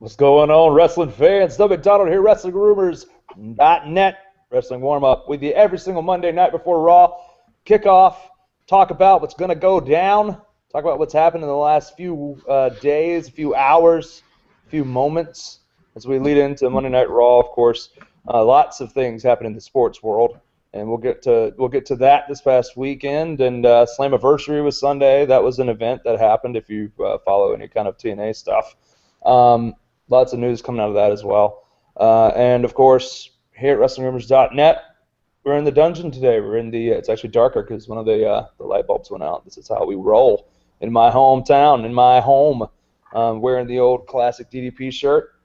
What's going on, wrestling fans? Doug McDonald here, WrestlingRumors.net, wrestling warm-up with you every single Monday night before Raw kickoff. Talk about what's going to go down. Talk about what's happened in the last few days, few hours, few moments as we lead into Monday Night Raw. Of course, lots of things happen in the sports world, and we'll get to that this past weekend. And Slammiversary was Sunday. That was an event that happened. If you follow any kind of TNA stuff. Lots of news coming out of that as well. And, of course, here at WrestlingRumors.net, we're in the dungeon today. We're in the it's actually darker because one of the light bulbs went out. This is how we roll in my hometown, in my home, wearing the old classic DDP shirt,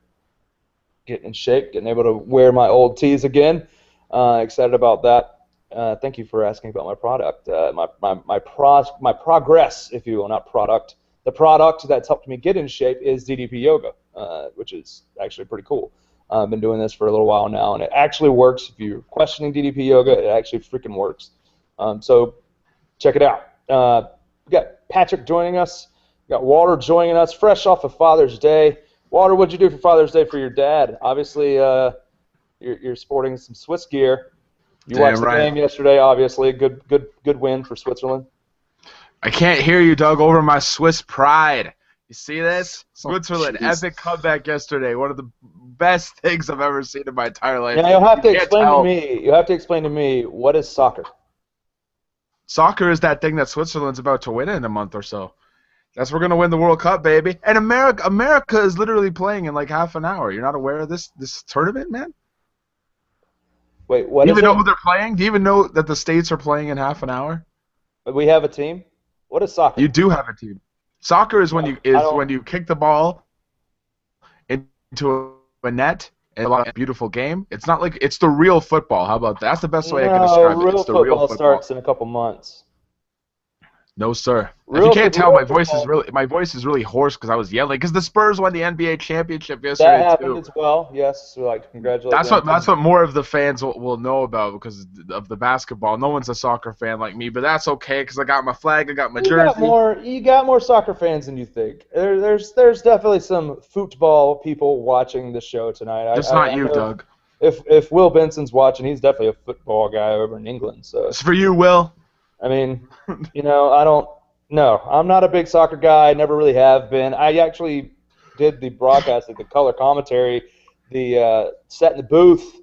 getting in shape, getting able to wear my old tees again. Excited about that. Thank you for asking about my product, my progress, if you will, not product. The product that's helped me get in shape is DDP Yoga, which is actually pretty cool. I've been doing this for a little while now, and it actually works. If you're questioning DDP Yoga, it actually freaking works. So check it out. We got Patrick joining us. We got Walter joining us, fresh off of Father's Day. Walter, what'd you do for Father's Day for your dad? Obviously, you're sporting some Swiss gear. You watched the game yesterday, obviously. Good win for Switzerland. I can't hear you, Doug, over my Swiss pride. You see this? Switzerland, epic comeback yesterday. One of the best things I've ever seen in my entire life. Now, you'll have to explain to me. You have to explain to me, what is soccer? Soccer is that thing that Switzerland's about to win in a month or so. That's we're gonna win the World Cup, baby. And America is literally playing in like half an hour. You're not aware of this tournament, man? Wait, what? Do you even know who they're playing? Do you even know that the States are playing in half an hour? We have a team. What is soccer? You do have a team. Soccer is when you kick the ball into a net and a beautiful game. It's not like it's the real football. How about that? That's the best way I can describe it. It's the real football. Starts in a couple months. No, sir. If you can't tell, my voice is really hoarse because I was yelling because the Spurs won the NBA championship yesterday. That happened as well. Yes, we like to congratulate. That's what more of the fans will know about because of the basketball. No one's a soccer fan like me, but that's okay because I got my flag, I got my jersey. You got more soccer fans than you think. There's definitely some football people watching the show tonight. Just not you, Doug. If Will Benson's watching, he's definitely a football guy over in England. So it's for you, Will. I mean, I'm not a big soccer guy. I never really have been. I actually did the broadcast, the color commentary, the set in the booth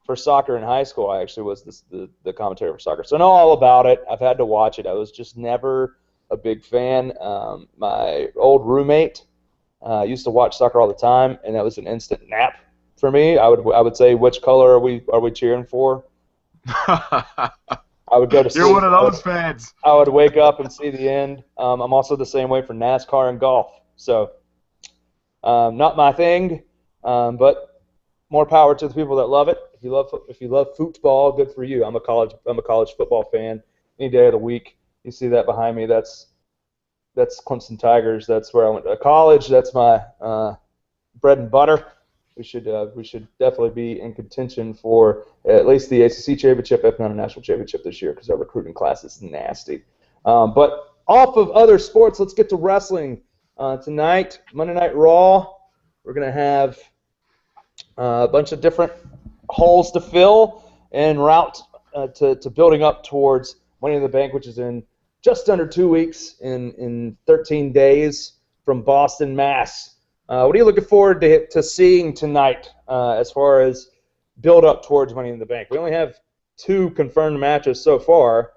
for soccer in high school. I actually was the commentator for soccer. So I know all about it. I've had to watch it. I was just never a big fan. My old roommate used to watch soccer all the time, and that was an instant nap for me. I would say, which color are we cheering for? I would go to sleep. You're one of those fans. I would wake up and see the end. I'm also the same way for NASCAR and golf. So, not my thing, but more power to the people that love it. If you love football, good for you. I'm a college football fan. Any day of the week, you see that behind me. That's Clemson Tigers. That's where I went to college. That's my bread and butter. We should definitely be in contention for at least the ACC championship, if not a national championship this year, because our recruiting class is nasty. But off of other sports, let's get to wrestling. Tonight, Monday Night Raw, we're going to have a bunch of different holes to fill en route to building up towards Money in the Bank, which is in just under 2 weeks, in 13 days from Boston, Mass. What are you looking forward to seeing tonight as far as build up towards Money in the Bank? We only have 2 confirmed matches so far,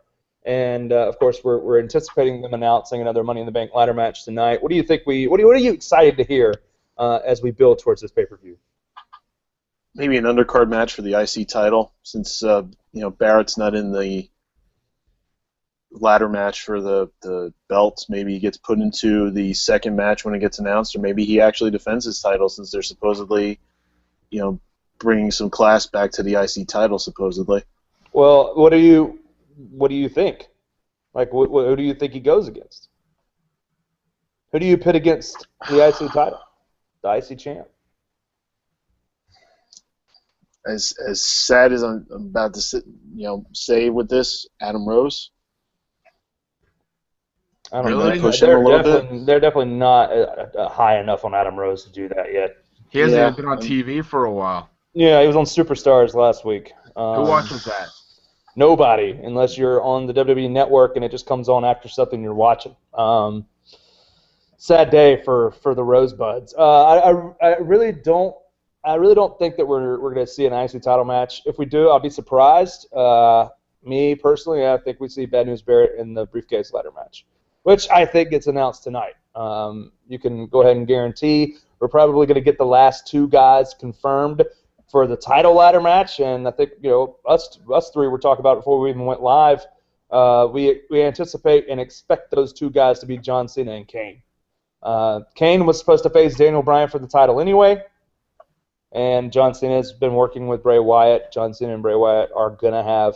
and of course we're anticipating them announcing another Money in the Bank ladder match tonight. What do you think? What are you excited to hear as we build towards this pay-per-view? Maybe an undercard match for the IC title, since Barrett's not in the ladder match for the belts. Maybe he gets put into the second match when it gets announced, or maybe he actually defends his title since they're supposedly, bringing some class back to the IC title supposedly. Well, what do you think? Like, who do you think he goes against? Who do you pit against the IC title, the IC champ? As sad as I'm about to say with this, Adam Rose. I don't know. Push him a little bit. They're definitely not high enough on Adam Rose to do that yet. He hasn't even been on TV for a while. Yeah, he was on Superstars last week. Who watches that? Nobody, unless you're on the WWE Network and it just comes on after something you're watching. Sad day for the Rosebuds. I really don't think that we're going to see an IC title match. If we do, I'll be surprised. Me personally, I think we see Bad News Barrett in the briefcase ladder match, which I think gets announced tonight. You can go ahead and guarantee we're probably going to get the last two guys confirmed for the title ladder match, and I think us three were talking about it before we even went live. We anticipate and expect those two guys to be John Cena and Kane. Kane was supposed to face Daniel Bryan for the title anyway, and John Cena has been working with Bray Wyatt. John Cena and Bray Wyatt are going to have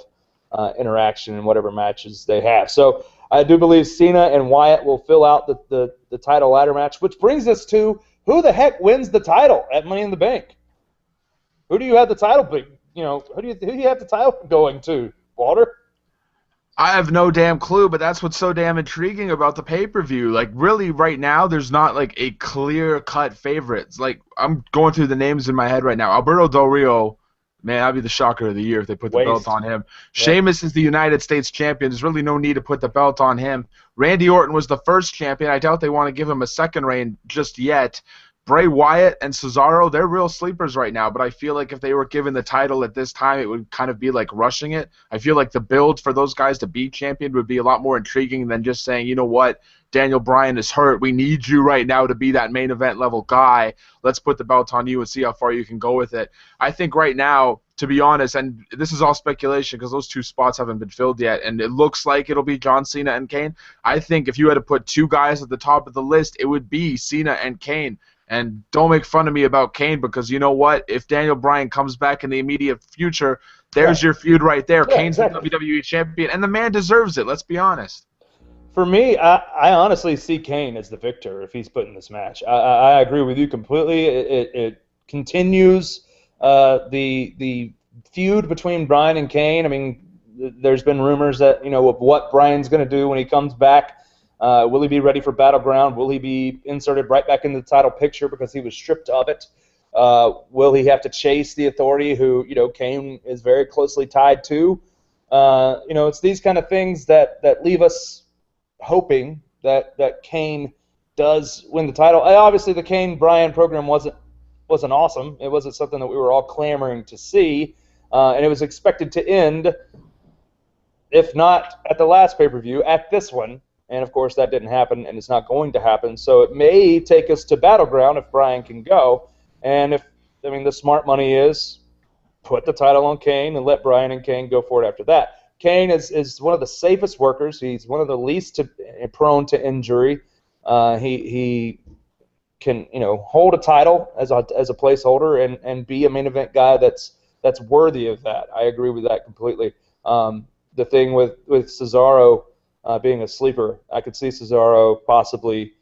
interaction in whatever matches they have. So I do believe Cena and Wyatt will fill out the title ladder match, which brings us to who the heck wins the title at Money in the Bank? Who do you have the title? Who do you have the title going to, Walter? I have no damn clue, but that's what's so damn intriguing about the pay-per-view. Like, really, right now, there's not, like, a clear-cut favorites. Like, I'm going through the names in my head right now. Alberto Del Rio, man, that'd be the shocker of the year if they put the belt on him. Yep. Sheamus is the United States champion. There's really no need to put the belt on him. Randy Orton was the first champion. I doubt they want to give him a second reign just yet. Bray Wyatt and Cesaro, they're real sleepers right now, but I feel like if they were given the title at this time, it would kind of be like rushing it. I feel like the build for those guys to be champion would be a lot more intriguing than just saying, you know what, Daniel Bryan is hurt. We need you right now to be that main event level guy. Let's put the belt on you and see how far you can go with it. I think right now, to be honest, and this is all speculation because those two spots haven't been filled yet, and it looks like it'll be John Cena and Kane. I think if you had to put two guys at the top of the list, it would be Cena and Kane. And don't make fun of me about Kane because you know what? If Daniel Bryan comes back in the immediate future, there's your feud right there. Yeah, Kane's the WWE champion, and the man deserves it. Let's be honest. For me, I honestly see Kane as the victor if he's put in this match. I agree with you completely. It continues the feud between Bryan and Kane. I mean, there's been rumors that of what Bryan's going to do when he comes back. Will he be ready for Battleground? Will he be inserted right back into the title picture because he was stripped of it? Will he have to chase the Authority, who Kane is very closely tied to? It's these kind of things that leave us hoping that Kane does win the title. Obviously, the Kane-Bryan program wasn't awesome. It wasn't something that we were all clamoring to see, and it was expected to end, if not at the last pay-per-view, at this one. And, of course, that didn't happen, and it's not going to happen. So it may take us to Battleground if Bryan can go. And the smart money is put the title on Kane and let Bryan and Kane go for it after that. Kane is one of the safest workers. He's one of the least prone to injury. He can, hold a title as a placeholder and be a main event guy that's worthy of that. I agree with that completely. The thing with Cesaro being a sleeper, I could see Cesaro possibly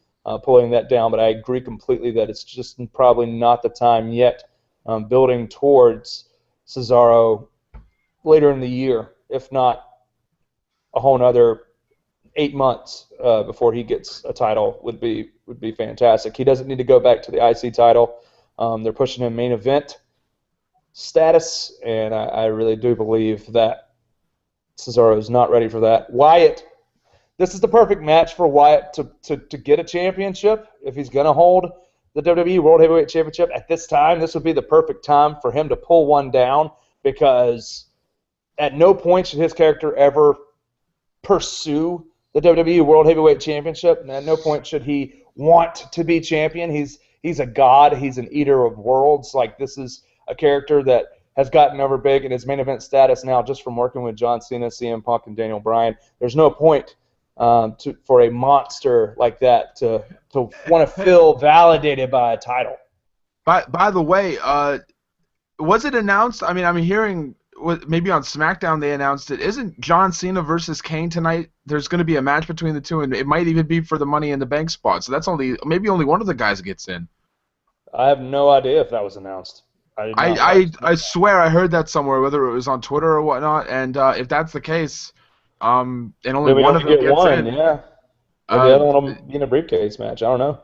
pulling that down, but I agree completely that it's just probably not the time yet. Building towards Cesaro later in the year, if not a whole other 8 months before he gets a title would be fantastic. He doesn't need to go back to the IC title. They're pushing him main event status, and I really do believe that Cesaro is not ready for that. Wyatt. This is the perfect match for Wyatt to get a championship. If he's going to hold the WWE World Heavyweight Championship at this time, this would be the perfect time for him to pull one down, because at no point should his character ever pursue the WWE World Heavyweight Championship, and at no point should he want to be champion. He's a god. He's an eater of worlds. Like, this is a character that has gotten over big in his main event status now just from working with John Cena, CM Punk, and Daniel Bryan. There's no point for a monster like that to want to feel validated by a title. By the way, was it announced? I mean, I'm hearing maybe on SmackDown they announced it. Isn't John Cena versus Kane tonight? There's going to be a match between the two, and it might even be for the Money in the Bank spot. So that's maybe only one of the guys gets in. I have no idea if that was announced. I swear I heard that somewhere, whether it was on Twitter or whatnot. And if that's the case, and only one of them gets in. Yeah. The other one will be in a briefcase match. I don't know.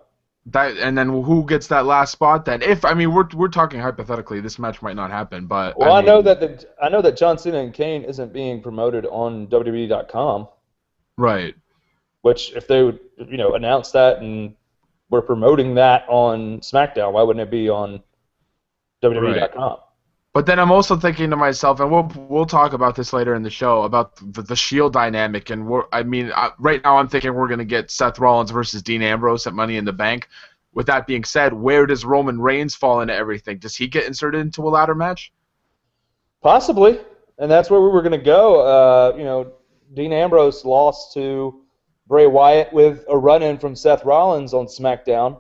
And then who gets that last spot then? We're talking hypothetically, this match might not happen, but well, I know that John Cena and Kane isn't being promoted on WWE.com. Right. Which, if they would, announce that and we're promoting that on SmackDown, why wouldn't it be on WWE.com? Right. But then I'm also thinking to myself, and we'll talk about this later in the show, about the Shield dynamic. And right now I'm thinking we're going to get Seth Rollins versus Dean Ambrose at Money in the Bank. With that being said, where does Roman Reigns fall into everything? Does he get inserted into a ladder match? Possibly, and that's where we were going to go. Dean Ambrose lost to Bray Wyatt with a run-in from Seth Rollins on SmackDown,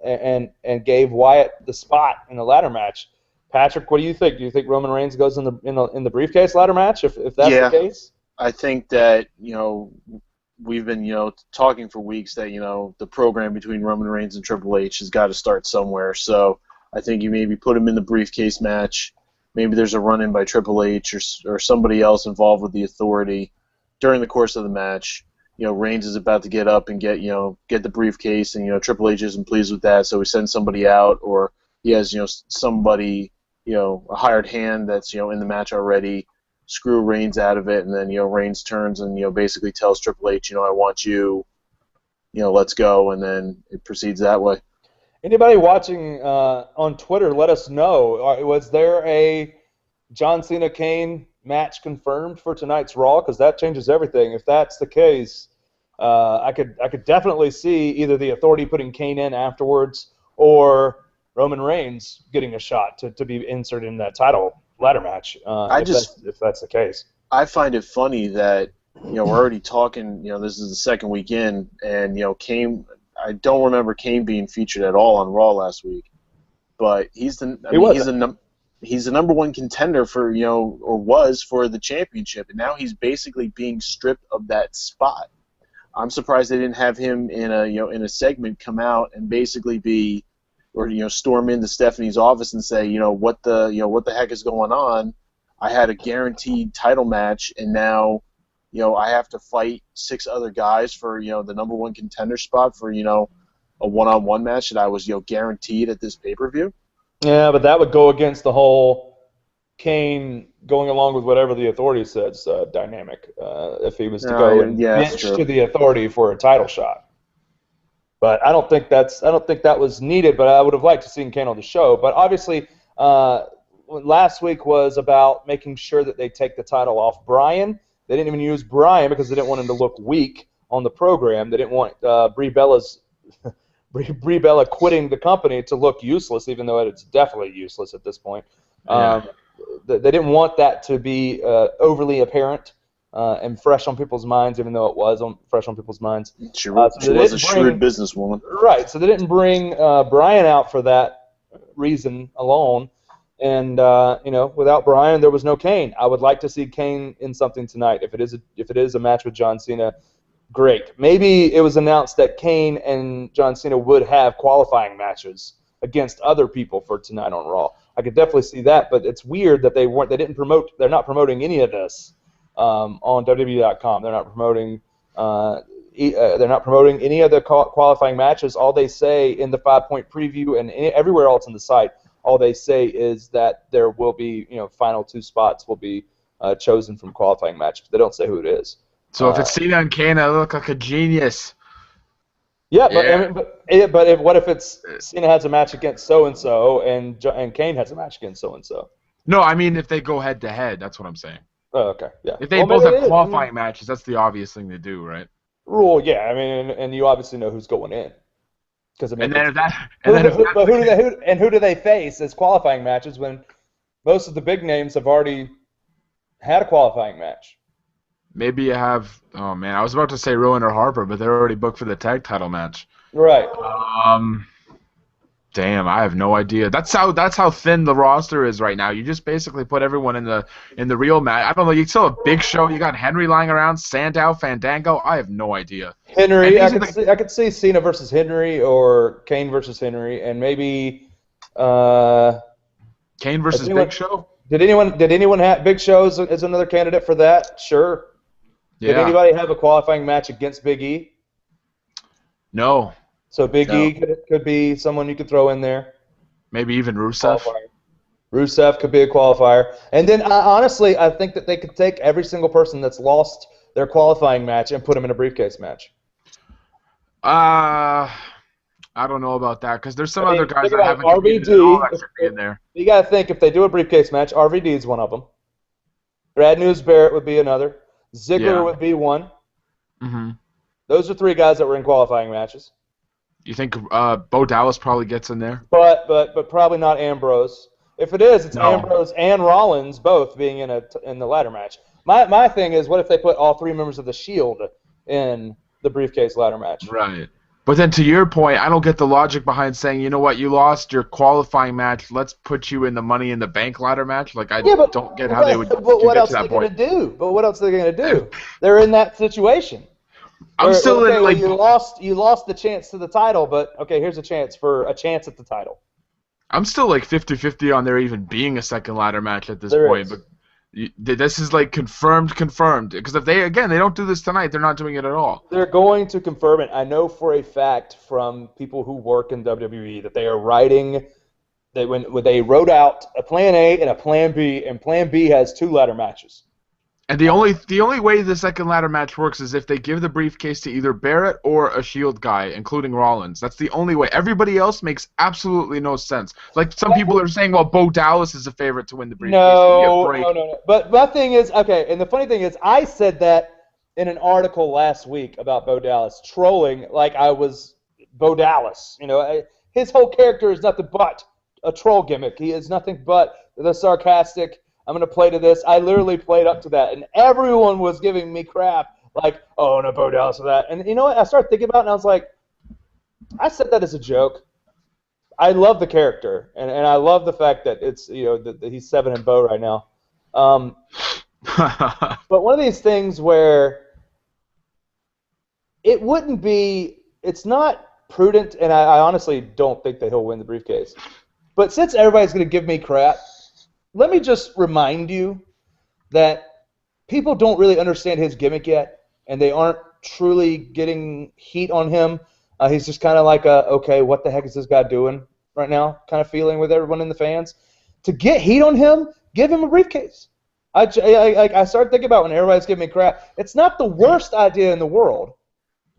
and gave Wyatt the spot in the ladder match. Patrick, what do you think? Do you think Roman Reigns goes in the briefcase ladder match if that's the case? I think that we've been talking for weeks that the program between Roman Reigns and Triple H has got to start somewhere. So I think you maybe put him in the briefcase match. Maybe there's a run-in by Triple H or somebody else involved with the Authority during the course of the match. Reigns is about to get up and get the briefcase, and Triple H isn't pleased with that, so he sends somebody out, or he has somebody a hired hand that's in the match already, screw Reigns out of it, and then Reigns turns and basically tells Triple H, I want you, let's go, and then it proceeds that way. Anybody watching on Twitter, let us know. Was there a John Cena Kane match confirmed for tonight's Raw? Because that changes everything. If that's the case, I could definitely see either the Authority putting Kane in afterwards or Roman Reigns getting a shot to be inserted in that title ladder match. If that's the case, I find it funny that we're already talking. This is the second weekend, and Kane. I don't remember Kane being featured at all on Raw last week, but he's the number one contender for or was for the championship, and now he's basically being stripped of that spot. I'm surprised they didn't have him in a segment come out and basically be, or storm into Stephanie's office and say, what the heck is going on? I had a guaranteed title match, and now I have to fight 6 other guys for the number one contender spot for a one-on-one match that I was guaranteed at this pay-per-view. Yeah, but that would go against the whole Kane going along with whatever the Authority says dynamic. If he was to go and bench to the Authority for a title shot. But I don't think that was needed. But I would have liked to see Kane on the show. But obviously, last week was about making sure that they take the title off Bryan. They didn't even use Bryan because they didn't want him to look weak on the program. They didn't want Brie Bella quitting the company to look useless, even though it's definitely useless at this point. They didn't want that to be overly apparent and fresh on people's minds, even though it was fresh on people's minds. She was a shrewd businesswoman. Right, so they didn't bring Bryan out for that reason alone. And without Bryan, there was no Kane. I would like to see Kane in something tonight. If it is a match with John Cena, great. Maybe it was announced that Kane and John Cena would have qualifying matches against other people for tonight on Raw. I could definitely see that, but it's weird that they're not promoting any of this on WWE.com. They're not promoting any of the qualifying matches. All they say in the 5-point preview and everywhere else on the site, all they say is that there will be, final 2 spots will be chosen from qualifying matches. They don't say who it is. So if it's Cena and Kane, I look like a genius. Yeah, but what if it's Cena has a match against so and so, and Kane has a match against so and so? No, I mean if they go head to head, that's what I'm saying. Oh, okay, yeah. If they both have qualifying matches, that's the obvious thing to do, right? Well, yeah, I mean, and you obviously know who's going in. Because who do they face as qualifying matches when most of the big names have already had a qualifying match? Maybe you have. Oh man, I was about to say Rowan or Harper, but they're already booked for the tag title match. Right. Damn, I have no idea. That's how thin the roster is right now. You just basically put everyone in the real match. I don't know. You still have Big Show. You got Henry lying around, Sandow, Fandango. I have no idea. Henry, I could see Cena versus Henry or Kane versus Henry, and maybe Kane versus Big Show. Did anyone have Big Show as another candidate for that? Sure. Yeah. Did anybody have a qualifying match against Big E? No. So Big E could be someone you could throw in there. Maybe even Rusev. Rusev could be a qualifier. And then, honestly, I think that they could take every single person that's lost their qualifying match and put them in a briefcase match. I don't know about that because there's some other guys that haven't competed RVD, at all that should be in there. You got to think, if they do a briefcase match, RVD is one of them. Brad News Barrett would be another. Ziggler would be one. Mm-hmm. Those are 3 guys that were in qualifying matches. You think Bo Dallas probably gets in there? But probably not Ambrose. If it is, it's Ambrose and Rollins both being in the ladder match. My thing is, what if they put all 3 members of the Shield in the briefcase ladder match? Right. But then to your point, I don't get the logic behind saying, you know what, you lost your qualifying match, let's put you in the Money in the Bank ladder match. Like, I don't get how they would get to that point. But what else are they going to do? They're in that situation. I'm still in, like... You lost the chance to the title, but, okay, here's a chance at the title. I'm still like 50-50 on there even being a second ladder match at this point. But this is like confirmed. Because if they don't do this tonight, they're not doing it at all. They're going to confirm it. I know for a fact from people who work in WWE that they are writing that when they wrote out a plan A and a plan B, and plan B has 2 ladder matches. And the only way the second ladder match works is if they give the briefcase to either Barrett or a Shield guy, including Rollins. That's the only way. Everybody else makes absolutely no sense. Like some people are saying, well, Bo Dallas is a favorite to win the briefcase. No. But my thing is, okay, and the funny thing is, I said that in an article last week about Bo Dallas, trolling like I was Bo Dallas. You know, his whole character is nothing but a troll gimmick. He is nothing but the sarcastic, I'm going to play to this. I literally played up to that, and everyone was giving me crap, like, oh, no, Bo Dallas for that. And you know what? I started thinking about it, and I was like, I said that as a joke. I love the character, and I love the fact that it's, you know, that he's 7 and Bo right now. But one of these things where it's not prudent, and I honestly don't think that he'll win the briefcase. But since everybody's going to give me crap, let me just remind you that people don't really understand his gimmick yet, and they aren't truly getting heat on him. He's just kind of like okay, what the heck is this guy doing right now kind of feeling with everyone in the fans. To get heat on him, give him a briefcase. I started thinking about when everybody's giving me crap. It's not the worst idea in the world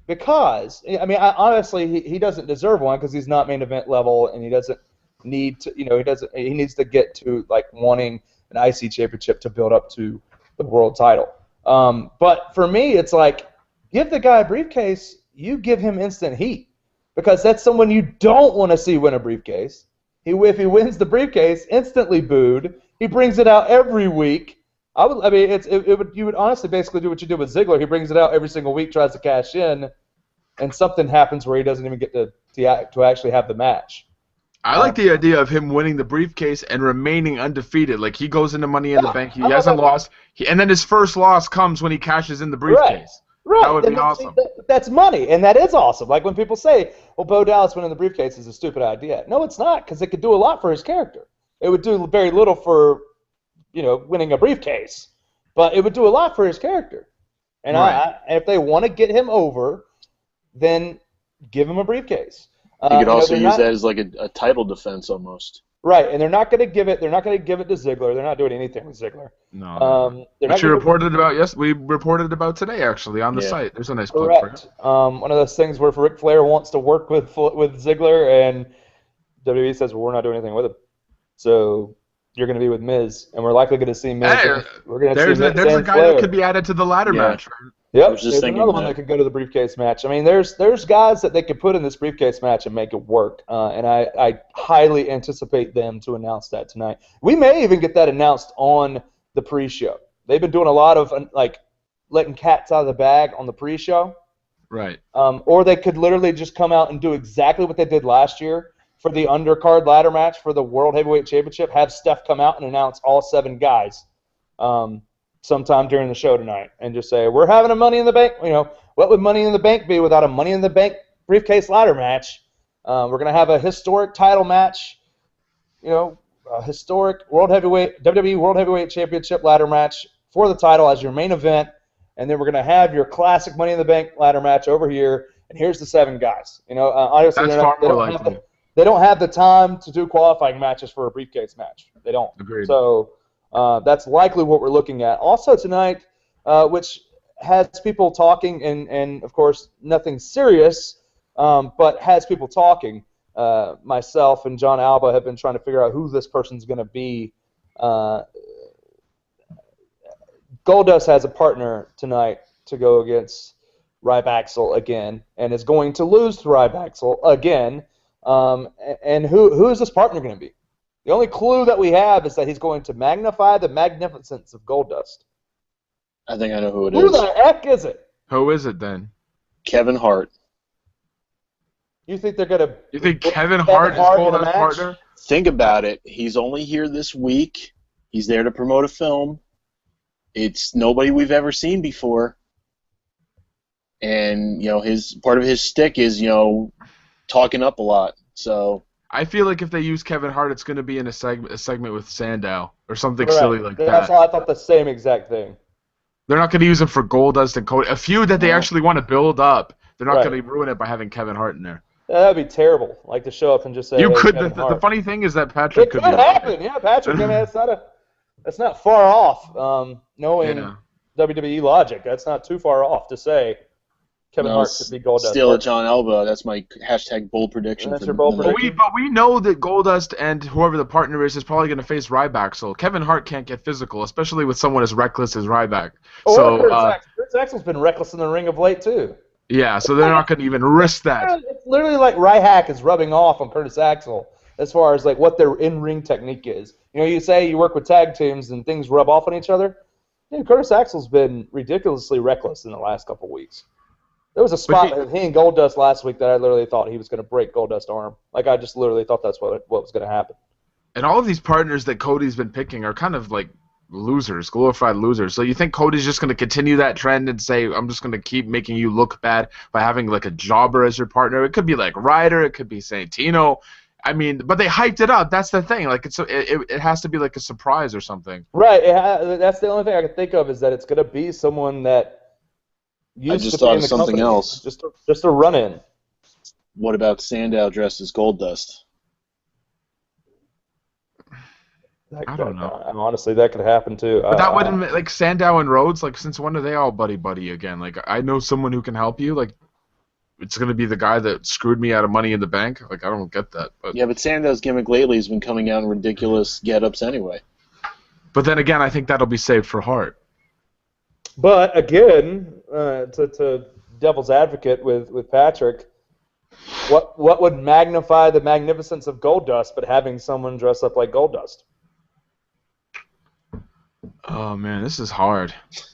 because, I mean, honestly, he doesn't deserve one because he's not main event level, and he doesn't need to, you know, he needs to get to like wanting an IC championship to build up to the world title. But for me, it's like, give the guy a briefcase, you give him instant heat because that's someone you don't want to see win a briefcase. If he wins the briefcase, instantly booed. He brings it out every week. You would honestly basically do what you did with Ziggler. He brings it out every single week, tries to cash in, and something happens where he doesn't even get to actually have the match. I like the idea of him winning the briefcase and remaining undefeated. Like, he goes into Money in the Bank, he hasn't lost, and then his first loss comes when he cashes in the briefcase. Right. That would be awesome. That's money, and that is awesome. Like when people say, well, Bo Dallas winning the briefcase is a stupid idea. No, it's not, because it could do a lot for his character. It would do very little for, you know, winning a briefcase, but it would do a lot for his character. And if they want to get him over, then give him a briefcase. You could also use that as like a title defense almost. Right, and they're not going to give it. They're not going to give it to Ziggler. They're not doing anything with Ziggler. No. Which we reported about today actually on the site. There's a nice plug for it. One of those things where if Ric Flair wants to work with Ziggler, and WWE says, well, we're not doing anything with him, so you're going to be with Miz, and we're likely going to see Miz. There's a guy that could be added to the ladder match. Right? Yep, there's another one that could go to the briefcase match. I mean, there's guys that they could put in this briefcase match and make it work, and I highly anticipate them to announce that tonight. We may even get that announced on the pre-show. They've been doing a lot of like letting cats out of the bag on the pre-show. Right. Or they could literally just come out and do exactly what they did last year for the undercard ladder match for the World Heavyweight Championship. Have Steph come out and announce all 7 guys. Sometime during the show tonight, and just say, we're having a Money in the Bank. You know, what would Money in the Bank be without a Money in the Bank briefcase ladder match? We're going to have a historic title match, you know, a historic WWE World Heavyweight Championship ladder match for the title as your main event, and then we're going to have your classic Money in the Bank ladder match over here, and here's the 7 guys. You know, honestly, That's far more likely. They don't have the time to do qualifying matches for a briefcase match. They don't. Agreed. So that's likely what we're looking at. Also tonight, which has people talking, and of course nothing serious, but has people talking. Myself and John Alba have been trying to figure out who this person's going to be. Goldust has a partner tonight to go against Rybaxel again, and is going to lose to Rybaxel again. And who is this partner going to be? The only clue that we have is that he's going to magnify the magnificence of Goldust. I think I know who it is. Who the heck is it? Who is it then? Kevin Hart. You think they're going to... You think Kevin Hart is Goldust's partner? Think about it. He's only here this week. He's there to promote a film. It's nobody we've ever seen before. And, you know, part of his shtick is, you know, talking up a lot. So I feel like if they use Kevin Hart, it's going to be in a segment with Sandow or something silly like that. That's all. I thought the same exact thing. They're not going to use him for Goldust and Cody. A feud that they actually want to build up. They're not going to ruin it by having Kevin Hart in there. That'd be terrible. Like to show up and just say. You hey, could. The funny thing is that Patrick could happen. Yeah, Patrick. I mean, that's not far off. Knowing WWE logic, that's not too far off to say. Kevin Hart should be Goldust. Still at John Elba. That's my hashtag bold prediction. That's your bold prediction. But we know that Goldust and whoever the partner is probably going to face Ryback. So Kevin Hart can't get physical, especially with someone as reckless as Ryback. Curtis Axel's been reckless in the ring of late too. Yeah, so they're not going to even risk that. It's literally like Ryhack is rubbing off on Curtis Axel as far as like what their in-ring technique is. You know, you say you work with tag teams and things rub off on each other. Yeah, Curtis Axel's been ridiculously reckless in the last couple of weeks. There was a spot with he and Goldust last week that I literally thought he was going to break Goldust's arm. Like, I just literally thought that's what was going to happen. And all of these partners that Cody's been picking are kind of like losers, glorified losers. So you think Cody's just going to continue that trend and say, I'm just going to keep making you look bad by having like a jobber as your partner? It could be like Ryder. It could be Santino. I mean, but they hyped it up. That's the thing. Like, it has to be like a surprise or something. Right. That's the only thing I can think of is that it's going to be someone that I just thought of something else. Just a run-in. What about Sandow dressed as Goldust? I don't know. Honestly, that could happen too. But that wouldn't like Sandow and Rhodes. Like, since when are they all buddy again? Like, I know someone who can help you. Like, it's gonna be the guy that screwed me out of Money in the Bank. Like, I don't get that. But yeah, but Sandow's gimmick lately has been coming out in ridiculous get-ups anyway. But then again, I think that'll be saved for Hart. But again, to devil's advocate with Patrick, what would magnify the magnificence of Goldust but having someone dress up like Goldust? Oh man, this is hard.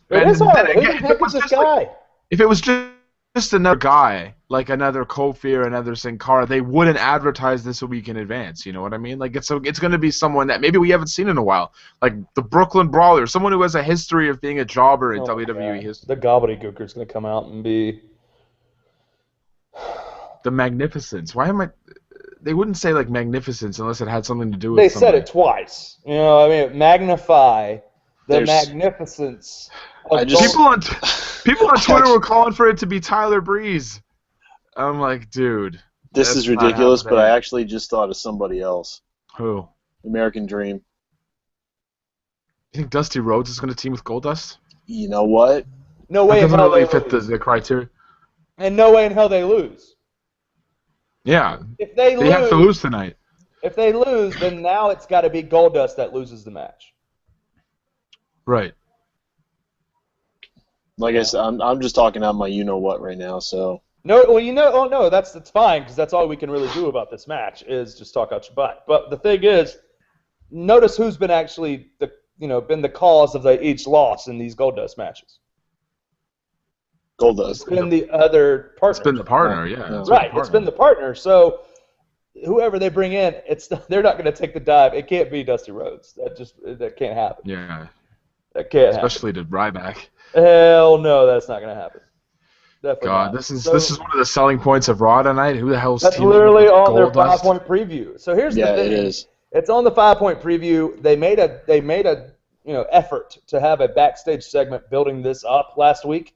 It is hard. Who the heck is this guy? If it was just another guy, like another Kofi or another Sin Cara, they wouldn't advertise this a week in advance. You know what I mean? Like, it's going to be someone that maybe we haven't seen in a while, like the Brooklyn Brawler, someone who has a history of being a jobber in WWE history. The gobbledygooker's going to come out and be the Magnificence. Why am I? They wouldn't say like Magnificence unless it had something to do with. They said it twice. You know, I mean, magnify the magnificence. People on Twitter were calling for it to be Tyler Breeze. I'm like, dude. This is ridiculous, but I actually just thought of somebody else. Who? American Dream. You think Dusty Rhodes is going to team with Goldust? You know what? No way in hell they fit the criteria. And no way in hell they lose. Yeah. If they have to lose tonight. If they lose, then now it's got to be Goldust that loses the match. Right. Like I said, I'm just talking out my you-know-what right now, so... No, well, that's fine, because that's all we can really do about this match, is just talk out your butt. But the thing is, notice who's been actually, been the cause of each loss in these Goldust matches. Goldust. It's been the other partner. It's been the partner, yeah. Right, it's been the partner, so whoever they bring in, they're not going to take the dive. It can't be Dusty Rhodes. That can't happen. Yeah. That can't Especially to Ryback. Hell no, that's not going to happen. Definitely God, not. this is one of the selling points of Raw tonight. Who the hell's That's literally on their 5-point preview. So here's the thing. Yeah, it is. It's on the 5-point preview. They made a effort to have a backstage segment building this up last week.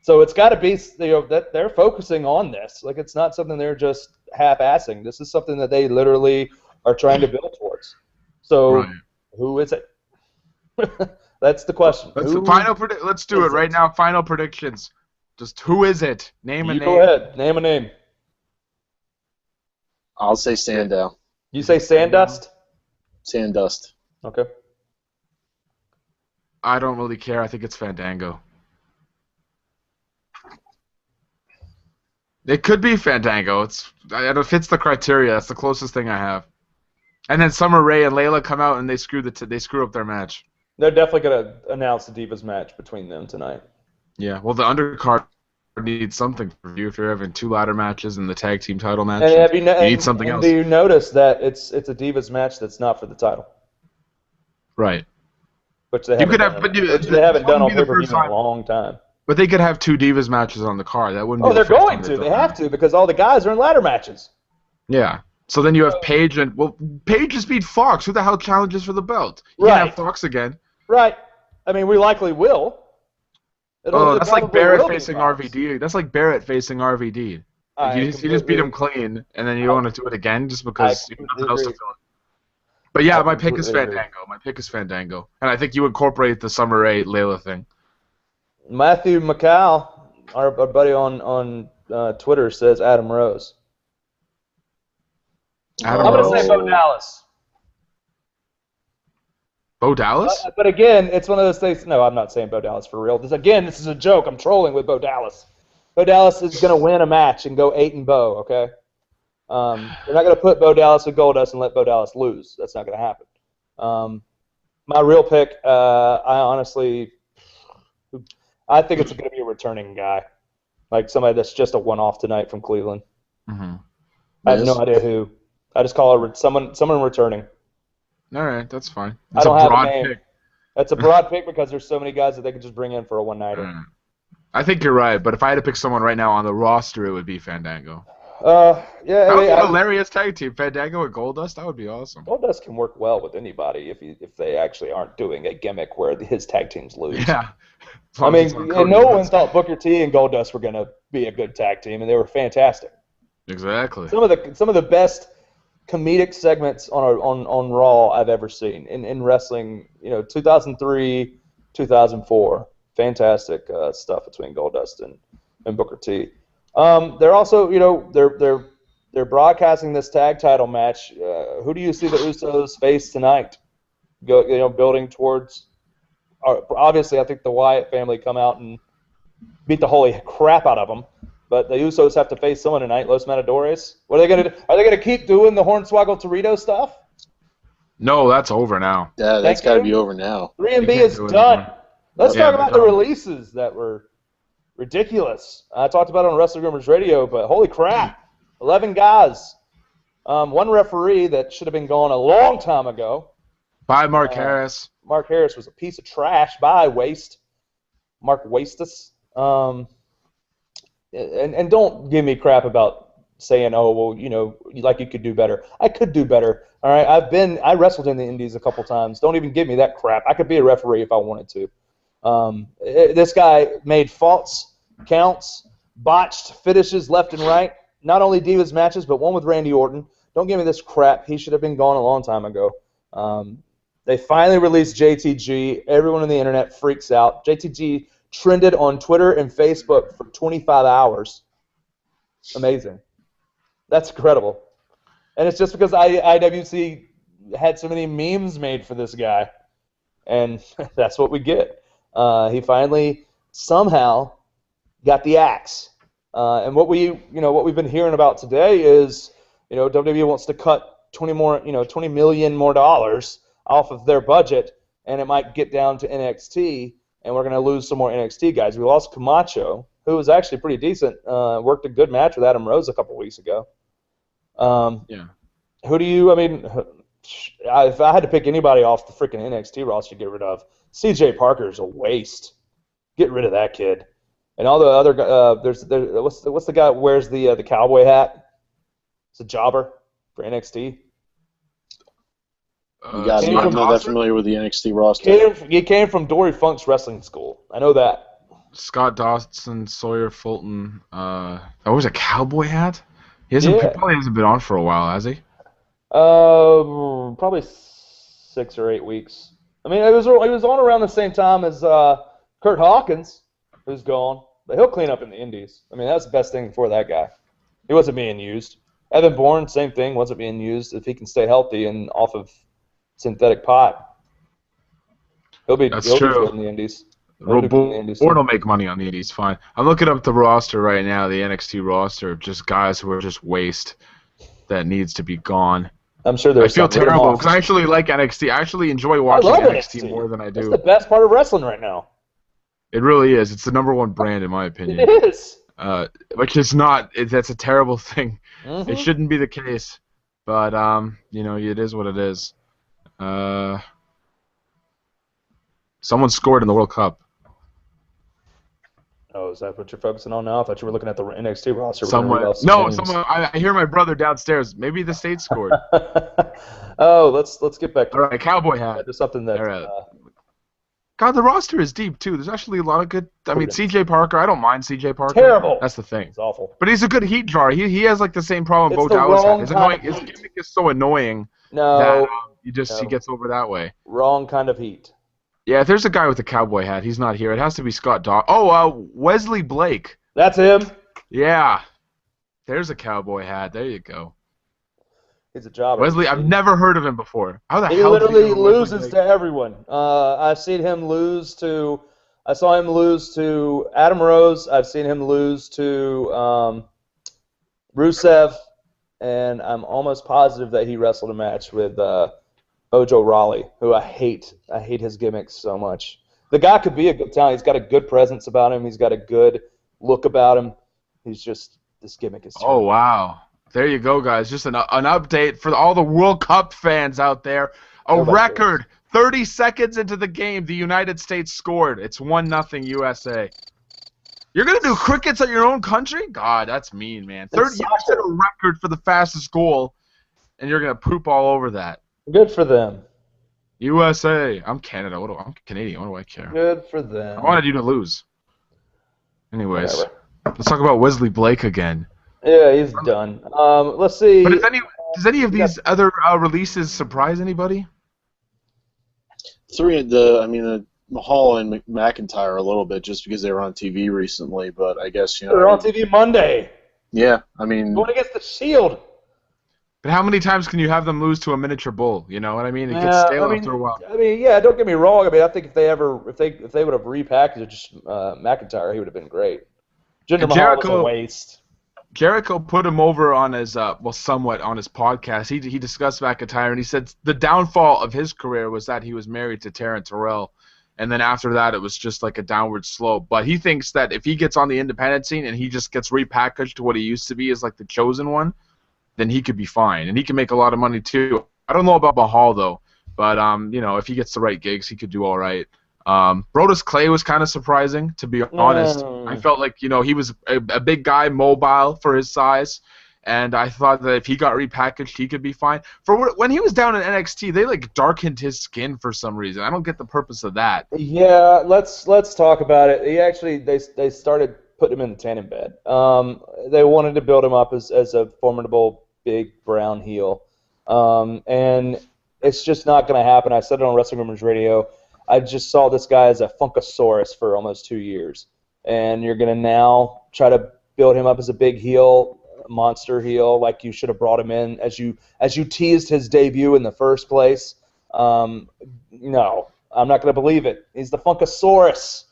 So it's got to be, that they're focusing on this. Like, it's not something they're just half-assing. This is something that they literally are trying to build towards. So who is it? That's the question. Let's do it right now. Final predictions. Just who is it? Name a name. Go ahead. Name a name. I'll say Sandow. You say Sandust? Sandust. Okay. I don't really care. I think it's Fandango. It could be Fandango. It fits the criteria. That's the closest thing I have. And then Summer Rae and Layla come out and they screw up their match. They're definitely gonna announce the Divas match between them tonight. Yeah. Well, the undercard needs something for you if you're having 2 ladder matches and the tag team title match. And you need something else. Do you notice that it's a Divas match that's not for the title? Right. Which they haven't done on pay-per-view in a long time. But they could have 2 Divas matches on the card. That wouldn't. Oh, they're going to. They have to because all the guys are in ladder matches. Yeah. So then you have Paige Paige just beat Fox. Who the hell challenges for the belt? You Right. can have Fox again. Right. I mean, we likely will. That's like Barrett facing RVD. That's like Barrett facing RVD. You just beat him clean, and then you don't want to do it again just because you have nothing else to fill it. But yeah, my pick is Fandango. And I think you incorporate the Summer Rae Layla thing. Matthew McCall, our buddy on Twitter, says Adam Rose. I'm going to say Bo Dallas. Bo Dallas? But again, it's one of those things. No, I'm not saying Bo Dallas for real. This is a joke. I'm trolling with Bo Dallas. Bo Dallas is going to win a match and go 8-0, okay? They're not going to put Bo Dallas with Goldust and let Bo Dallas lose. That's not going to happen. My real pick, I think it's going to be a returning guy, like somebody that's just a one-off tonight from Cleveland. Mm-hmm. I have no idea who. I just call it someone returning. All right, that's fine. That's a broad pick. That's a broad pick because there's so many guys that they could just bring in for a one-nighter. I think you're right, but if I had to pick someone right now on the roster, it would be Fandango. That would be a hilarious tag team. Fandango and Goldust, that would be awesome. Goldust can work well with anybody if they actually aren't doing a gimmick where his tag teams lose. Yeah. I mean, no one thought Booker T and Goldust were going to be a good tag team, and they were fantastic. Exactly. Some of the best comedic segments on Raw I've ever seen in wrestling. 2003, 2004, fantastic stuff between Goldust and Booker T. They're also, they're broadcasting this tag title match. Who do you see the Usos face tonight? Building towards. Obviously, I think the Wyatt family come out and beat the holy crap out of them. But the Usos have to face someone tonight, Los Matadores. What are they going to do? Are they going to keep doing the Hornswoggle Torito stuff? No, that's over now. Yeah, that's got to be over now. 3MB is done. Let's talk about the releases that were ridiculous. I talked about it on Wrestling Rumors Radio, but holy crap. 11 guys. One referee that should have been gone a long time ago. By Mark Harris. Mark Harris was a piece of trash by Waste. Mark Wastus. And don't give me crap about saying, oh, well, like you could do better. I could do better. All right, I wrestled in the Indies a couple times. Don't even give me that crap. I could be a referee if I wanted to. This guy made false counts, botched finishes left and right. Not only Divas matches, but one with Randy Orton. Don't give me this crap. He should have been gone a long time ago. They finally released JTG. Everyone on the internet freaks out. JTG trended on Twitter and Facebook for 25 hours. Amazing. That's incredible. And it's just because IWC had so many memes made for this guy. And that's what we get. He finally somehow got the axe. And what we've been hearing about today is, WWE wants to cut $20 million more dollars off of their budget, and it might get down to NXT. And we're going to lose some more NXT guys. We lost Camacho, who was actually pretty decent. Worked a good match with Adam Rose a couple weeks ago. Yeah. Who do you? I mean, if I had to pick anybody off the freaking NXT roster to get rid of, CJ Parker's a waste. Get rid of that kid. And all the other what's the guy who wears the cowboy hat? It's a jobber for NXT. I'm not that familiar with the NXT roster. He came from Dory Funk's wrestling school. I know that. Scott Dawson, Sawyer Fulton. That was a cowboy hat. He probably hasn't been on for a while, has he? Probably 6 or 8 weeks. I mean, he was on around the same time as Kurt Hawkins, who's gone, but he'll clean up in the Indies. I mean, that's the best thing for that guy. He wasn't being used. Evan Bourne, same thing, wasn't being used. If he can stay healthy and off of synthetic pot, he'll be good in the Indies. Bourne will make money on the Indies, fine. I'm looking up the roster right now, the NXT roster of just guys who are just waste that needs to be gone. I'm sure there's. I feel terrible because I actually like NXT. I actually enjoy watching NXT more than I do. It's the best part of wrestling right now. It really is. It's the #1 brand in my opinion. It is. Which is not. That's a terrible thing. Mm-hmm. It shouldn't be the case, but it is what it is. Someone scored in the World Cup. Oh, is that what you're focusing on now? I thought you were looking at the NXT roster. I hear my brother downstairs. Maybe the States scored. Oh, let's get back to all right, cowboy hat. There's something that. Right. God, the roster is deep too. There's actually a lot of good. I mean, C.J. Parker. I don't mind C.J. Parker. Terrible. That's the thing. It's awful. But he's a good heat drawer. He has like the same problem Bo Dallas had. His gimmick is so annoying. No. That he gets over that way. Wrong kind of heat. Yeah, if there's a guy with a cowboy hat, he's not here. It has to be Scott Dawson. Oh, Wesley Blake. That's him. Yeah. There's a cowboy hat. There you go. He's a jobber. Wesley, I've never heard of him before. How the hell? He literally loses to everyone. I've seen him lose to. I saw him lose to Adam Rose. I've seen him lose to Rusev, and I'm almost positive that he wrestled a match with Mojo Rawley, who I hate. I hate his gimmicks so much. The guy could be a good talent. He's got a good presence about him. He's got a good look about him. He's just, this gimmick is terrible. Oh, wow. There you go, guys. Just an update for all the World Cup fans out there. A record, 30 seconds into the game, the United States scored. It's 1-0 USA. You're going to do crickets at your own country? God, that's mean, man. You set a record for the fastest goal, and you're going to poop all over that. Good for them. USA. I'm Canada. I'm Canadian. What do I care? Good for them. I wanted you to lose. Anyways, let's talk about Wesley Blake again. Yeah, he's done. Let's see. But does any of these other releases surprise anybody? Mahal and McIntyre a little bit just because they were on TV recently, but I guess they're on TV Monday. Yeah, I mean, going against the Shield. But how many times can you have them lose to a miniature bull? You know what I mean? It gets stale after a while. I mean, yeah, don't get me wrong. I mean, I think if they would have repackaged McIntyre, he would have been great. Jinder Mahal was a waste. Jericho put him over on his somewhat on his podcast. He discussed McIntyre and he said the downfall of his career was that he was married to Taryn Terrell, and then after that it was just like a downward slope. But he thinks that if he gets on the independent scene and he just gets repackaged to what he used to be as like the chosen one, then he could be fine, and he can make a lot of money too. I don't know about Mahal though, but if he gets the right gigs, he could do all right. Brodus Clay was kind of surprising, to be honest. I felt like he was a big guy, mobile for his size, and I thought that if he got repackaged, he could be fine. When he was down in NXT, they like darkened his skin for some reason. I don't get the purpose of that. Yeah, let's talk about it. They started putting him in the tanning bed. They wanted to build him up as a formidable big brown heel, and it's just not going to happen. I said it on Wrestling Rumors Radio. I just saw this guy as a Funkasaurus for almost 2 years, and you're going to now try to build him up as a big heel, monster heel, like you should have brought him in as you teased his debut in the first place. No, I'm not going to believe it. He's the Funkasaurus.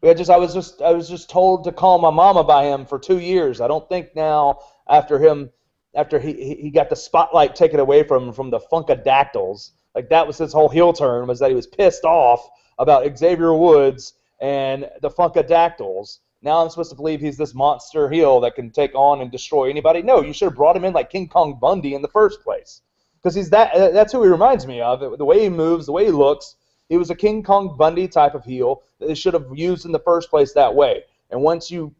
I was just told to call my mama by him for 2 years. I don't think now after he got the spotlight taken away from the Funkadactyls. Like, that was his whole heel turn, was that he was pissed off about Xavier Woods and the Funkadactyls. Now I'm supposed to believe he's this monster heel that can take on and destroy anybody. No, you should have brought him in like King Kong Bundy in the first place, because that's who he reminds me of. The way he moves, the way he looks, he was a King Kong Bundy type of heel that they should have used in the first place that way. And once you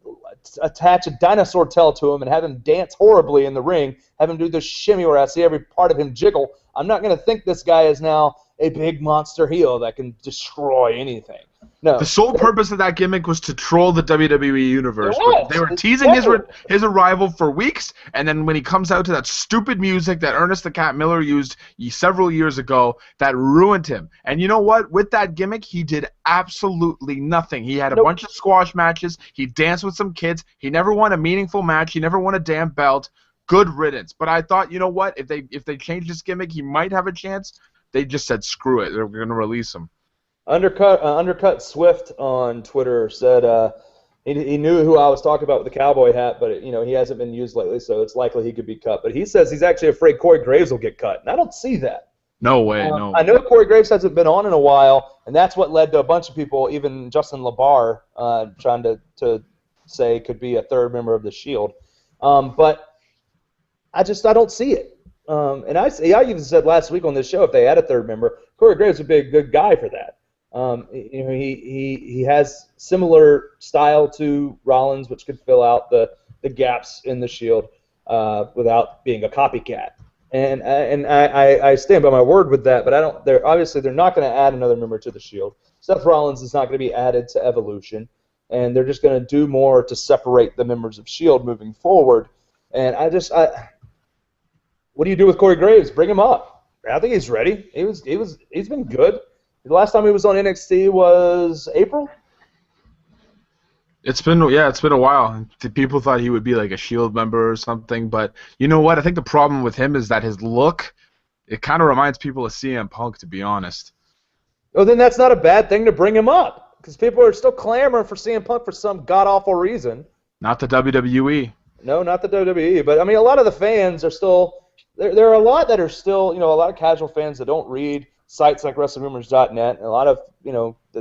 attach a dinosaur tail to him and have him dance horribly in the ring, have him do this shimmy where I see every part of him jiggle, I'm not going to think this guy is now a big monster heel that can destroy anything. No. The sole purpose of that gimmick was to troll the WWE universe. But they were teasing his arrival for weeks, and then when he comes out to that stupid music that Ernest the Cat Miller used several years ago, that ruined him. And you know what? With that gimmick, he did absolutely nothing. He had a bunch of squash matches. He danced with some kids. He never won a meaningful match. He never won a damn belt. Good riddance. But I thought, you know what? If they changed this gimmick, he might have a chance. They just said, screw it. They're going to release him. Undercut Swift on Twitter said he knew who I was talking about with the cowboy hat, but he hasn't been used lately, so it's likely he could be cut. But he says he's actually afraid Corey Graves will get cut, and I don't see that. No way, no. I know Corey Graves hasn't been on in a while, and that's what led to a bunch of people, even Justin LaBar, trying to say could be a third member of the Shield. But I don't see it. And I even said last week on this show if they had a third member, Corey Graves would be a good guy for that. He has similar style to Rollins, which could fill out the gaps in the Shield without being a copycat. And I stand by my word with that. But they're not going to add another member to the Shield. Seth Rollins is not going to be added to Evolution, and they're just going to do more to separate the members of Shield moving forward. And what do you do with Corey Graves? Bring him up. I think he's ready. He's been good. The last time he was on NXT was April. It's been a while. People thought he would be like a Shield member or something, but you know what? I think the problem with him is that his look, it kind of reminds people of CM Punk, to be honest. Well, then that's not a bad thing to bring him up, because people are still clamoring for CM Punk for some god-awful reason. Not the WWE. No, not the WWE, but I mean, a lot of the fans are still. There are a lot that are still, a lot of casual fans that don't read sites like WrestlingRumors.net, and a lot of,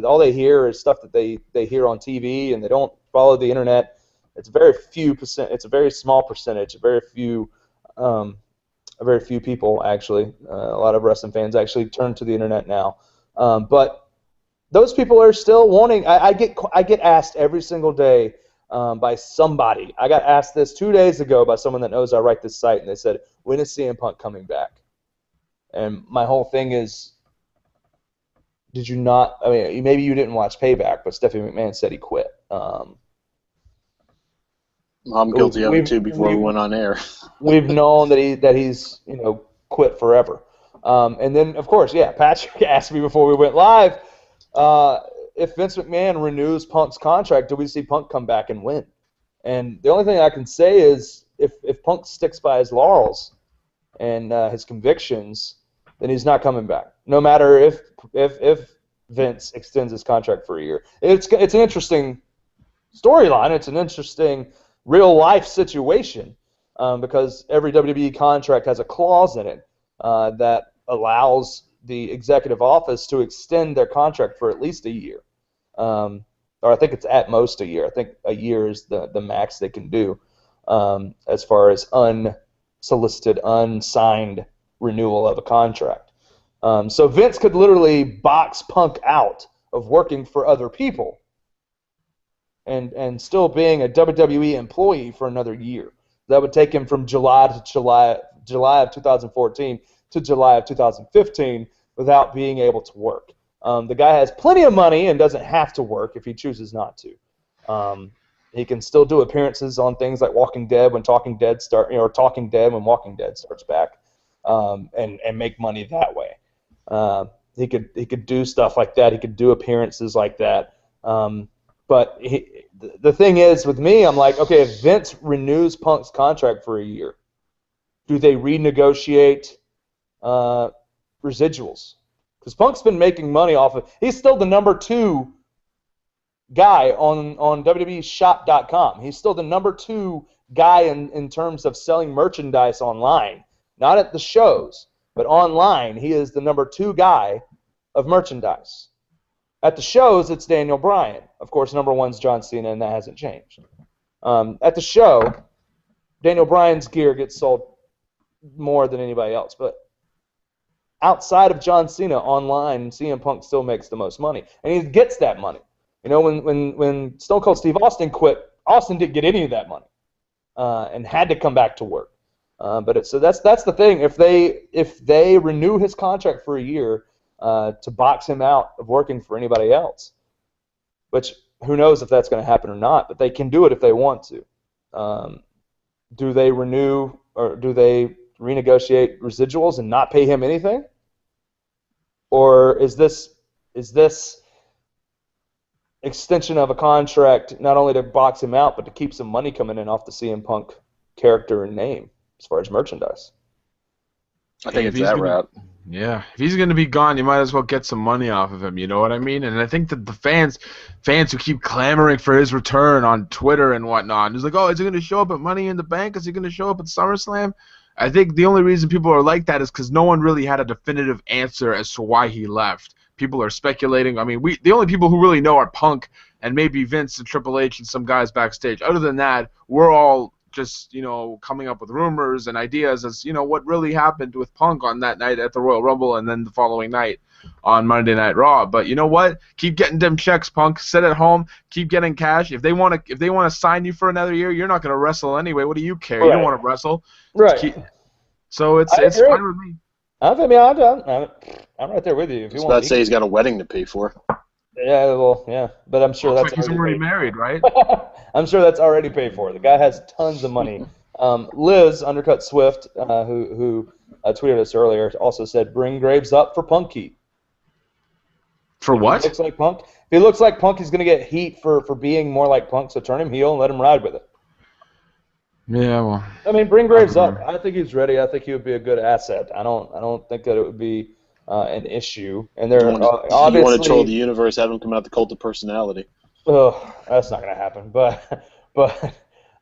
all they hear is stuff that they hear on TV, and they don't follow the internet. It's a very small percentage, a very few people actually. A lot of wrestling fans actually turn to the internet now, but those people are still wanting. I get asked every single day by somebody. I got asked this 2 days ago by someone that knows I write this site, and they said, "When is CM Punk coming back?" And my whole thing is, did you not? I mean, maybe you didn't watch Payback, but Stephanie McMahon said he quit. I'm guilty of it too. Before we went on air, we've known that he's quit forever. And then of course, Patrick asked me before we went live, if Vince McMahon renews Punk's contract, do we see Punk come back and win? And the only thing I can say is, if Punk sticks by his laurels and his convictions, then he's not coming back. No matter if Vince extends his contract for a year. It's an interesting storyline. It's an interesting real life situation because every WWE contract has a clause in it that allows the executive office to extend their contract for at least a year. Or I think it's at most a year. I think a year is the max they can do as far as unsolicited, unsigned renewal of a contract. So Vince could literally box Punk out of working for other people and still being a WWE employee for another year. That would take him from July of 2014 to July of 2015 without being able to work. The guy has plenty of money and doesn't have to work if he chooses not to. He can still do appearances on things like Walking Dead when Talking Dead or Talking Dead when Walking Dead starts back, and make money that way. He could do stuff like that. He could do appearances like that. But the thing is, with me, I'm like, okay, if Vince renews Punk's contract for a year, do they renegotiate residuals? Because Punk's been making money off of. He's still the number 2 guy on WWEshop.com. He's still the number 2 guy in terms of selling merchandise online. Not at the shows, but online. He is the number 2 guy of merchandise. At the shows, it's Daniel Bryan. Of course, number 1's John Cena, and that hasn't changed. At the show, Daniel Bryan's gear gets sold more than anybody else. But outside of John Cena, online, CM Punk still makes the most money. And he gets that money. When Stone Cold Steve Austin quit, Austin didn't get any of that money and had to come back to work. So that's the thing. If they renew his contract for a year, to box him out of working for anybody else. Which, who knows if that's going to happen or not, but they can do it if they want to. Do they renew or do they renegotiate residuals and not pay him anything? Or is this extension of a contract not only to box him out, but to keep some money coming in off the CM Punk character and name as far as merchandise? I think it's that route. Yeah, if he's going to be gone, you might as well get some money off of him, you know what I mean? And I think that the fans who keep clamoring for his return on Twitter and whatnot, it's like, oh, is he going to show up at Money in the Bank? Is he going to show up at SummerSlam? I think the only reason people are like that is because no one really had a definitive answer as to why he left. People are speculating. I mean, the only people who really know are Punk and maybe Vince and Triple H and some guys backstage. Other than that, we're all just, coming up with rumors and ideas as, what really happened with Punk on that night at the Royal Rumble and then the following night on Monday Night Raw. But you know what? Keep getting them checks, Punk. Sit at home. Keep getting cash. If they want to sign you for another year, you're not going to wrestle anyway. What do you care? Right. You don't want to wrestle. Right. So it's fine with me. I'm right there with you. I was about to say he's got a wedding to pay for. Yeah, well, yeah, but I'm sure that's he's already married, right? I'm sure that's already paid for. The guy has tons of money. Liz Undercut Swift, who tweeted us earlier, also said, "Bring Graves up for Punky." For what? If he looks like Punk, he's going to get heat for being more like Punk. So turn him heel and let him ride with it. Yeah, well. I mean, bring Graves up. I think he's ready. I think he would be a good asset. I don't think that it would be an issue. And they're obviously. You want to troll the universe, have him come out the Cult of Personality. Oh, that's not going to happen. But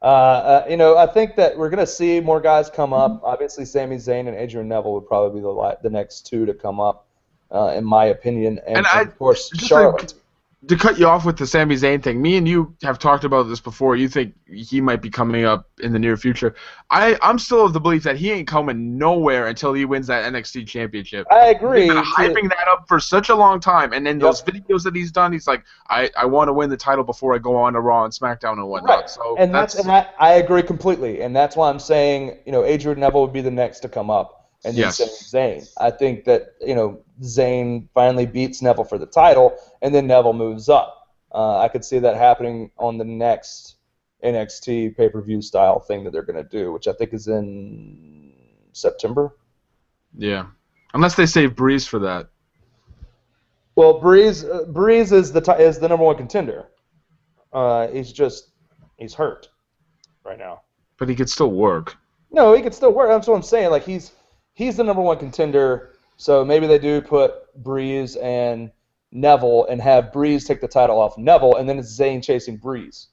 I think that we're going to see more guys come up. Obviously, Sami Zayn and Adrian Neville would probably be the next two to come up, in my opinion. And of course, Charlotte. To cut you off with the Sami Zayn thing, me and you have talked about this before. You think he might be coming up in the near future. I'm still of the belief that he ain't coming nowhere until he wins that NXT championship. I agree. He's been hyping that up for such a long time, and then those videos that he's done, he's like, I want to win the title before I go on to Raw and SmackDown and whatnot. Right. So and I agree completely, and that's why I'm saying Adrian Neville would be the next to come up, and then Zayn. I think that Zayn finally beats Neville for the title, and then Neville moves up. I could see that happening on the next NXT pay-per-view style thing that they're going to do, which I think is in September. Yeah, unless they save Breeze for that. Well, Breeze is the number one contender. He's hurt right now. But he could still work. No, he could still work. That's what I'm saying. Like he's the number one contender. So maybe they do put Breeze and Neville and have Breeze take the title off Neville, and then it's Zayn chasing Breeze.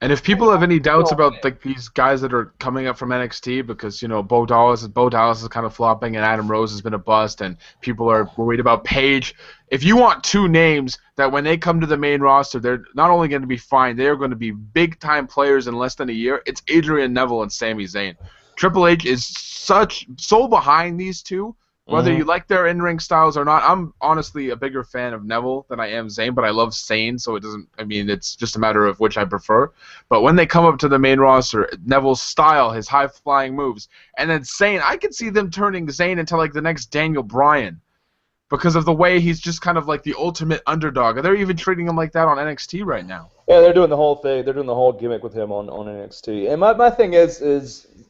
And if people have any doubts about these guys that are coming up from NXT, because Bo Dallas is kind of flopping, and Adam Rose has been a bust, and people are worried about Paige. If you want two names that when they come to the main roster, they're not only going to be fine, they are going to be big time players in less than a year. It's Adrian Neville and Sami Zayn. Triple H is so behind these two. Whether you like their in-ring styles or not, I'm honestly a bigger fan of Neville than I am Zayn, but I love Zayn, so it's just a matter of which I prefer. But when they come up to the main roster, Neville's style, his high-flying moves, and then Zayn, I can see them turning Zayn into like the next Daniel Bryan because of the way he's just kind of like the ultimate underdog. They're even treating him like that on NXT right now. Yeah, they're doing the whole thing. They're doing the whole gimmick with him on NXT. And my thing is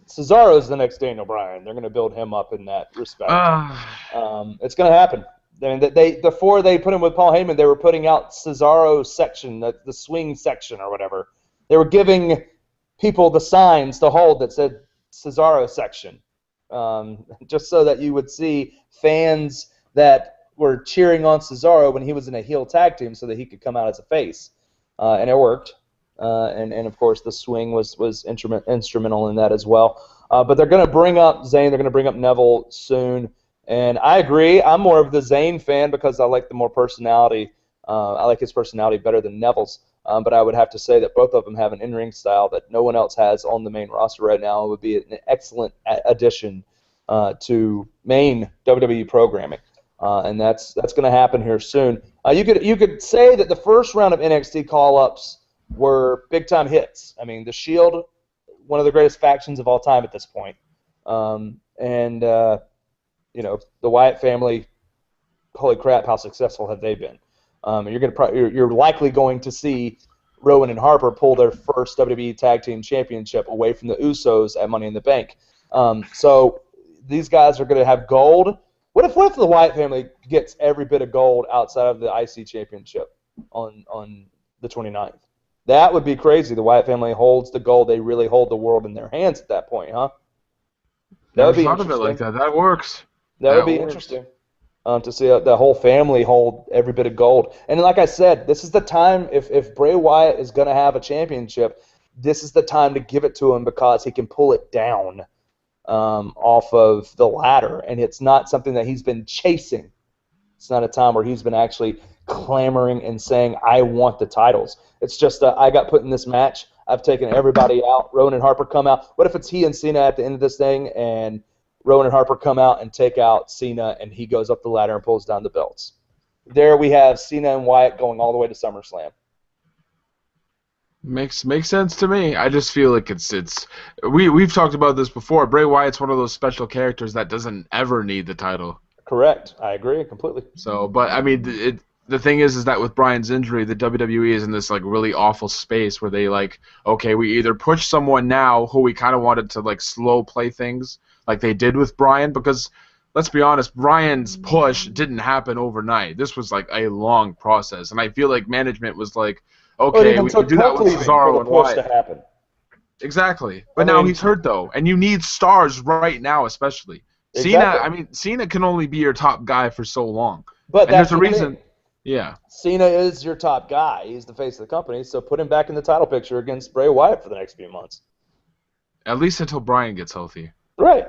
Cesaro's the next Daniel Bryan. They're going to build him up in that respect. It's going to happen. I mean, before they put him with Paul Heyman, they were putting out Cesaro's section, the swing section or whatever. They were giving people the signs to hold that said Cesaro section, just so that you would see fans that were cheering on Cesaro when he was in a heel tag team so that he could come out as a face. And it worked. And of course, the swing was instrumental in that as well. But they're going to bring up Zayn. They're going to bring up Neville soon. And I agree. I'm more of the Zayn fan because I like the more personality. I like his personality better than Neville's. But I would have to say that both of them have an in-ring style that no one else has on the main roster right now. It would be an excellent addition to main WWE programming. And that's going to happen here soon. You could say that the first round of NXT call-ups were big-time hits. I mean, the Shield, one of the greatest factions of all time at this point. The Wyatt family holy crap, how successful have they been? You're likely going to see Rowan and Harper pull their first WWE Tag Team Championship away from the Usos at Money in the Bank. So these guys are going to have gold. What if the Wyatt family gets every bit of gold outside of the IC Championship on the 29th? That would be crazy. The Wyatt family holds the gold. They really hold the world in their hands at that point, huh? That would be thought of it like that. That works. That would be interesting to see the whole family hold every bit of gold. And like I said, this is the time, if Bray Wyatt is going to have a championship, this is the time to give it to him because he can pull it down off of the ladder. And it's not something that he's been chasing. It's not a time where he's been actually clamoring and saying, I want the titles. It's just, I got put in this match. I've taken everybody out. Rowan and Harper come out. What if it's he and Cena at the end of this thing, and Rowan and Harper come out and take out Cena, and he goes up the ladder and pulls down the belts? There we have Cena and Wyatt going all the way to SummerSlam. Makes sense to me. I just feel like we've talked about this before. Bray Wyatt's one of those special characters that doesn't ever need the title. Correct. I agree completely. So, but I mean, the thing is that with Bryan's injury, the WWE is in this like really awful space where they like, okay, we either push someone now who we kind of wanted to like slow play things like they did with Bryan, because let's be honest, Bryan's push didn't happen overnight. This was like a long process, and I feel like management was like, okay, we can do that with Cesaro and Wyatt. To happen. Exactly, but now he's hurt though, and you need stars right now, especially. Exactly. Cena can only be your top guy for so long. But and there's a reason. Yeah. Cena is your top guy. He's the face of the company, so put him back in the title picture against Bray Wyatt for the next few months. At least until Bryan gets healthy. Right.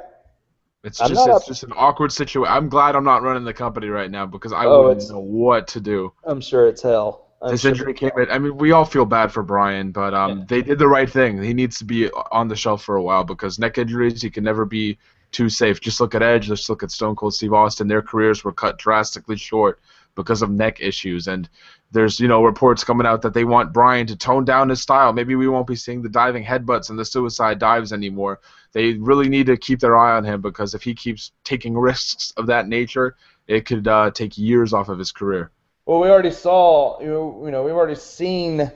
It's just an awkward situation. I'm glad I'm not running the company right now because I wouldn't know what to do. I'm sure it's hell. This injury came in. I mean, we all feel bad for Bryan, but they did the right thing. He needs to be on the shelf for a while because neck injuries, he can never be too safe. Just look at Edge. Just look at Stone Cold Steve Austin. Their careers were cut drastically short because of neck issues. And there's, reports coming out that they want Bryan to tone down his style. Maybe we won't be seeing the diving headbutts and the suicide dives anymore. They really need to keep their eye on him because if he keeps taking risks of that nature, it could take years off of his career. Well, we already saw, we've already seen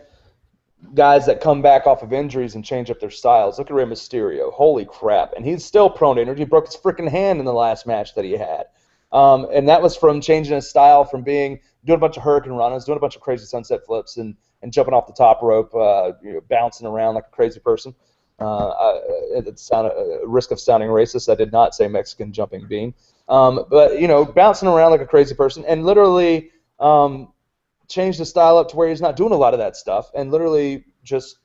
guys that come back off of injuries and change up their styles. Look at Rey Mysterio. Holy crap. And he's still prone to injury. He broke his freaking hand in the last match that he had. And that was from changing his style from doing a bunch of hurricane runners, doing a bunch of crazy sunset flips, and jumping off the top rope, bouncing around like a crazy person. It's a risk of sounding racist. I did not say Mexican jumping bean. But, bouncing around like a crazy person and literally changed the style up to where he's not doing a lot of that stuff, and literally just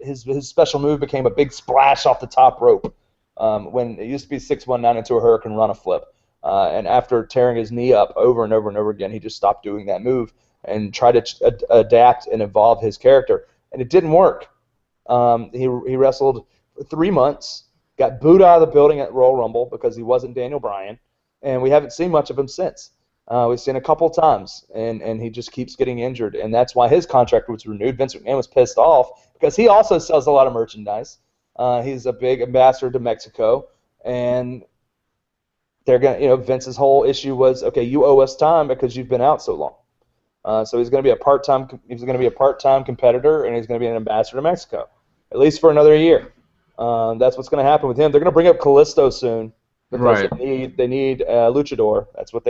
his special move became a big splash off the top rope when it used to be 619 into a hurricane run a flip. And after tearing his knee up over and over and over again, he just stopped doing that move and tried to adapt and evolve his character, and it didn't work. He wrestled for 3 months, got booed out of the building at Royal Rumble because he wasn't Daniel Bryan, and we haven't seen much of him since. We've seen a couple times, and he just keeps getting injured, and that's why his contract was renewed. Vince McMahon was pissed off because he also sells a lot of merchandise. He's a big ambassador to Mexico, and they're gonna, Vince's whole issue was, okay, you owe us time because you've been out so long. So he's going to be a part-time. He's going to be a part-time competitor, and he's going to be an ambassador to Mexico, at least for another year. That's what's going to happen with him. They're going to bring up Kalisto soon. Because they need a luchador. That's how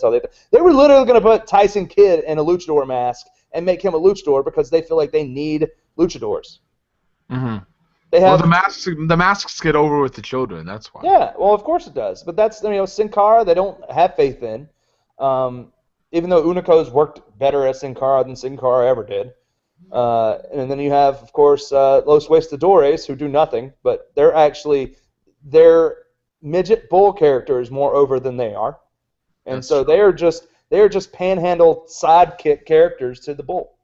they were literally going to put Tyson Kidd in a luchador mask and make him a luchador because they feel like they need luchadors. Mm-hmm. The masks get over with the children. That's why. Yeah, well, of course it does. But that's Sin Cara. They don't have faith in. Even though Unico's worked better at Sin Cara than Sin Cara ever did. And then you have, of course, Los Luchadores who do nothing, but they're midget bull characters more over than they are, and that's so true. they are just panhandle sidekick characters to the bull.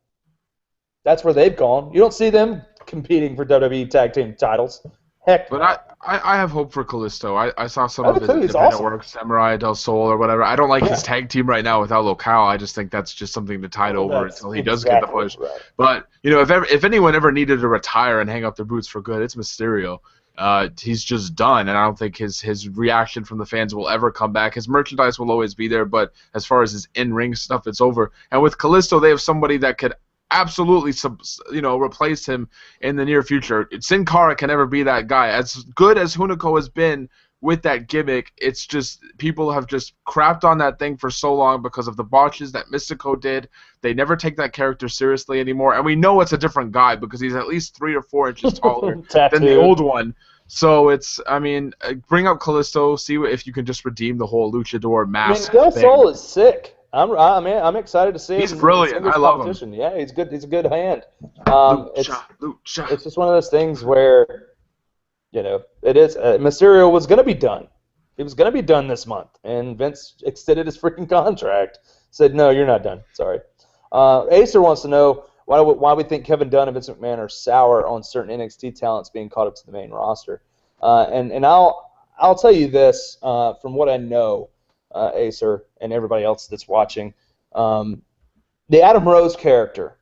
That's where they've gone. You don't see them competing for WWE tag team titles. Heck. But I have hope for Kalisto. I saw some of his independent work, Samurai del Sol or whatever. I don't like his tag team right now without Local. I just think that's just something to tide over until he does get the push. Right. But if anyone ever needed to retire and hang up their boots for good, it's Mysterio. he's just done, and I don't think his reaction from the fans will ever come back. His merchandise will always be there, but as far as his in-ring stuff, it's over. And with Kalisto, they have somebody that could absolutely replace him in the near future. Sin Cara can never be that guy. As good as Hunico has been with that gimmick, it's just people have just crapped on that thing for so long because of the botches that Mystico did. They never take that character seriously anymore, and we know it's a different guy because he's at least 3 or 4 inches taller than the old one. So it's, I mean, bring up Kalisto, see if you can just redeem the whole luchador mask. Del Sol is sick. I'm excited to see him. He's brilliant. I love him. Yeah, he's good. He's a good hand. Lucha. It's just one of those things where, it is. Mysterio was going to be done. He was going to be done this month, and Vince extended his freaking contract. Said, no, you're not done. Sorry. Acer wants to know why we think Kevin Dunn and Vince McMahon are sour on certain NXT talents being caught up to the main roster. And I'll tell you this from what I know, Acer and everybody else that's watching, the Adam Rose character,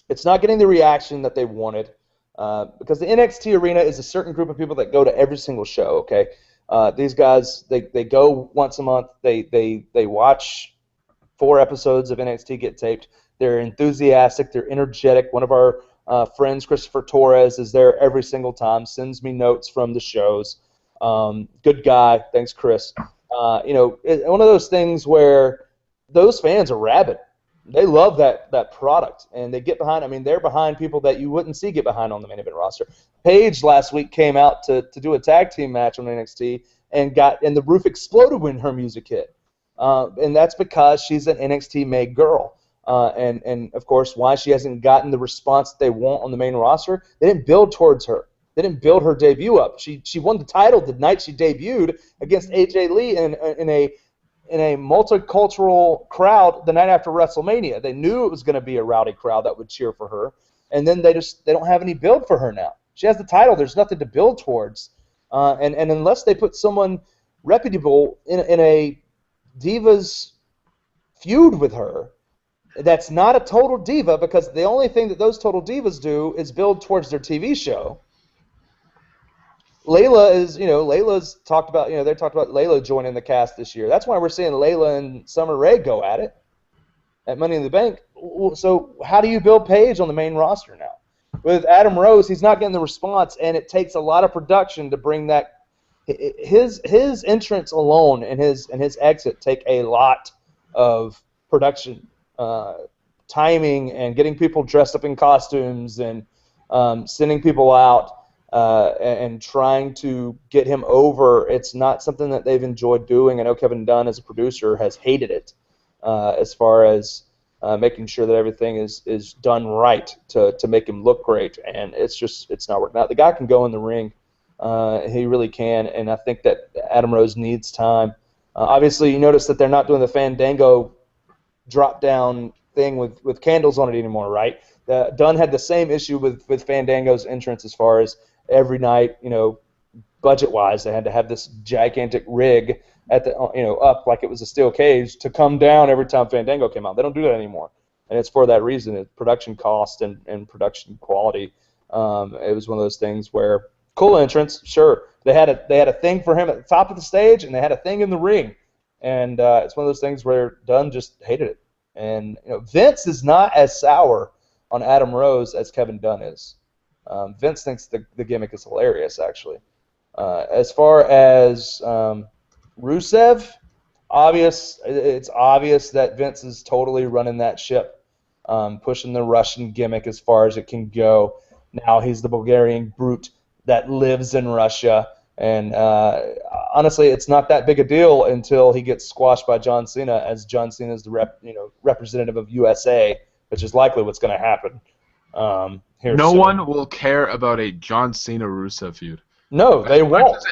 it's not getting the reaction that they wanted because the NXT arena is a certain group of people that go to every single show. Okay, these guys they go once a month. They watch 4 episodes of NXT get taped. They're enthusiastic. They're energetic. One of our friends, Christopher Torres, is there every single time. Sends me notes from the shows. Good guy. Thanks, Chris. One of those things where those fans are rabid. They love that product, and they get behind. I mean, they're behind people that you wouldn't see get behind on the main event roster. Paige last week came out to do a tag team match on NXT and the roof exploded when her music hit, and that's because she's an NXT made girl. And of course, why she hasn't gotten the response that they want on the main roster, they didn't build towards her. They didn't build her debut up. She won the title the night she debuted against AJ Lee in a multicultural crowd the night after WrestleMania. They knew it was going to be a rowdy crowd that would cheer for her, and then they don't have any build for her now. She has the title. There's nothing to build towards, and unless they put someone reputable in a Divas feud with her, that's not a total diva, because the only thing that those total divas do is build towards their TV show. Layla is, Layla's talked about, they talked about Layla joining the cast this year. That's why we're seeing Layla and Summer Rae go at it at Money in the Bank. So how do you build Paige on the main roster now? With Adam Rose, he's not getting the response, and it takes a lot of production to bring that. His entrance alone and his exit take a lot of production. Timing and getting people dressed up in costumes and sending people out and trying to get him over. It's not something that they've enjoyed doing. I know Kevin Dunn, as a producer, has hated it as far as making sure that everything is done right to make him look great, and it's not working out. The guy can go in the ring. He really can, and I think that Adam Rose needs time. Obviously, you notice that they're not doing the Fandango drop-down thing with candles on it anymore, right? Dunn had the same issue with Fandango's entrance as far as every night, budget-wise, they had to have this gigantic rig at the, up like it was a steel cage to come down every time Fandango came out. They don't do that anymore, and it's for that reason. It's production cost and production quality. It was one of those things where cool entrance, sure. They had a thing for him at the top of the stage, and they had a thing in the ring. And it's one of those things where Dunn just hated it. And Vince is not as sour on Adam Rose as Kevin Dunn is. Vince thinks the gimmick is hilarious, actually. As far as Rusev, it's obvious that Vince is totally running that ship, pushing the Russian gimmick as far as it can go. Now he's the Bulgarian brute that lives in Russia. And honestly, it's not that big a deal until he gets squashed by John Cena, as John Cena is the representative of USA, which is likely what's going to happen. No one will care about a John Cena-Rusev feud. No, they won't.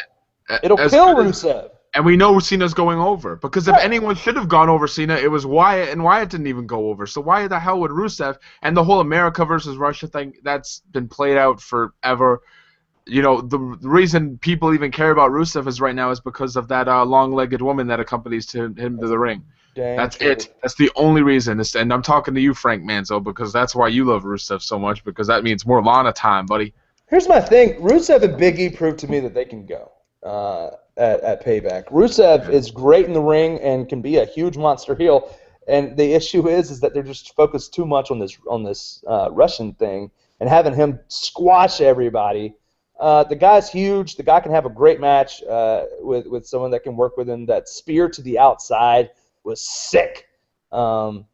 It'll kill Rusev. And we know Cena's going over, because if anyone should have gone over Cena, it was Wyatt, and Wyatt didn't even go over. So why the hell would Rusev? And the whole America versus Russia thing, that's been played out forever. The reason people even care about Rusev is right now is because of that long-legged woman that accompanies him to the ring. That's it. That's the only reason. And I'm talking to you, Frank Manzo, because that's why you love Rusev so much, because that means more Lana time, buddy. Here's my thing. Rusev and Big E proved to me that they can go at Payback. Rusev is great in the ring and can be a huge monster heel. And the issue is that they're just focused too much on this Russian thing and having him squash everybody. The guy's huge. The guy can have a great match with someone that can work with him. That spear to the outside was sick from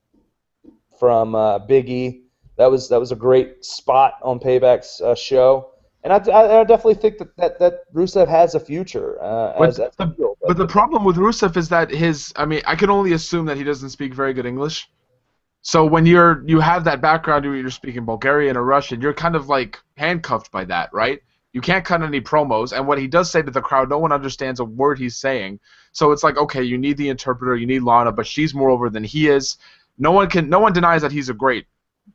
Big E. That was a great spot on Payback's show, and I definitely think that Rusev has a future as a heel. But the problem with Rusev is that I can only assume that he doesn't speak very good English. So when you have that background, you're speaking Bulgarian or Russian, you're kind of like handcuffed by that, right? You can't cut any promos, and what he does say to the crowd, no one understands a word he's saying. So it's like, okay, you need the interpreter, you need Lana, but she's more over than he is. No one denies that he's a great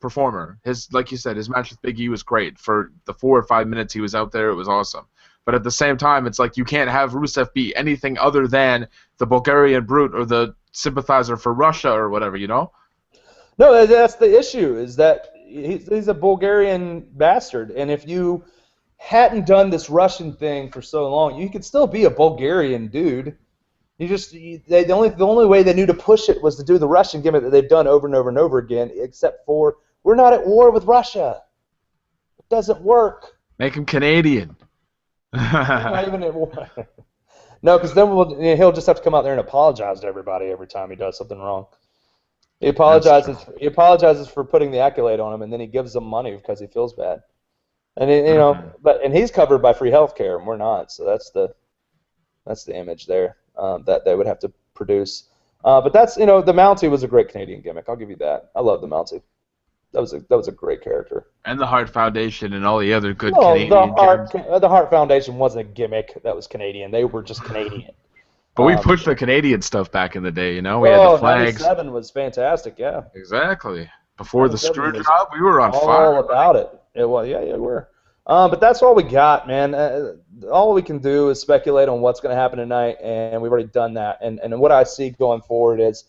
performer. Like you said, his match with Big E was great. For the 4 or 5 minutes he was out there, it was awesome. But at the same time, it's like you can't have Rusev be anything other than the Bulgarian brute or the sympathizer for Russia or whatever, you know? No, that's the issue, is that he's a Bulgarian bastard, and if you hadn't done this Russian thing for so long, you could still be a Bulgarian dude. The only way they knew to push it was to do the Russian gimmick that they've done over and over and over again, except for we're not at war with Russia. It doesn't work. Make him Canadian. Not even at war. No, because then he'll just have to come out there and apologize to everybody every time he does something wrong. He apologizes for putting the accolade on him, and then he gives them money because he feels bad. And and he's covered by free health care, and we're not. So that's the image there that they would have to produce. But that's the Mountie was a great Canadian gimmick. I'll give you that. I love the Mountie. That was a great character. And the Hart Foundation and all the other good Canadian the Hart Foundation wasn't a gimmick that was Canadian. They were just Canadian. But we pushed the Canadian stuff back in the day, We had the flags. 97 was fantastic, yeah. Exactly. Before the screw job, we were on all fire. All about it. Yeah, we were. But that's all we got, man. All we can do is speculate on what's going to happen tonight, and we've already done that. And what I see going forward is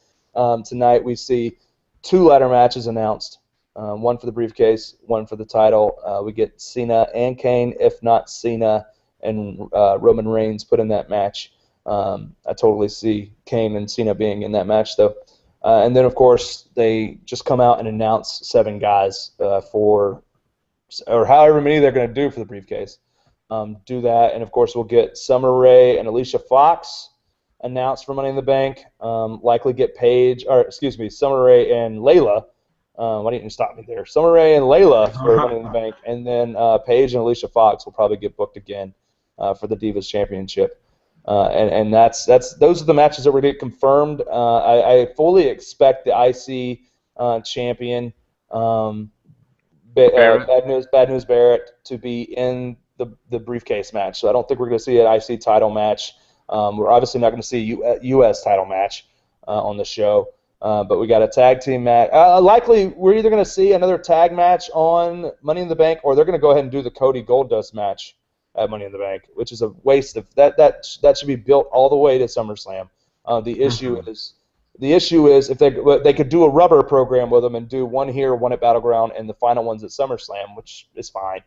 tonight we see 2 ladder matches announced, one for the briefcase, one for the title. We get Cena and Kane, if not Cena and Roman Reigns put in that match. I totally see Kane and Cena being in that match, though. And then, of course, they just come out and announce 7 guys or however many they're going to do for the briefcase. Do that, and of course we'll get Summer Rae and Alicia Fox announced for Money in the Bank. Likely get Summer Rae and Layla. Why didn't you stop me there? Summer Rae and Layla for Money in the Bank, and then Paige and Alicia Fox will probably get booked again for the Divas Championship. And those are the matches that we're going to get confirmed. I fully expect the IC champion. Bad News Barrett to be in the briefcase match. So I don't think we're going to see an IC title match. We're obviously not going to see a U.S. title match on the show. But we got a tag team match. Likely, we're either going to see another tag match on Money in the Bank, or they're going to go ahead and do the Cody Goldust match at Money in the Bank, which is a waste of that should be built all the way to SummerSlam. The issue is if they could do a rubber program with them and do one here, one at Battleground, and the final one's at SummerSlam, which is fine.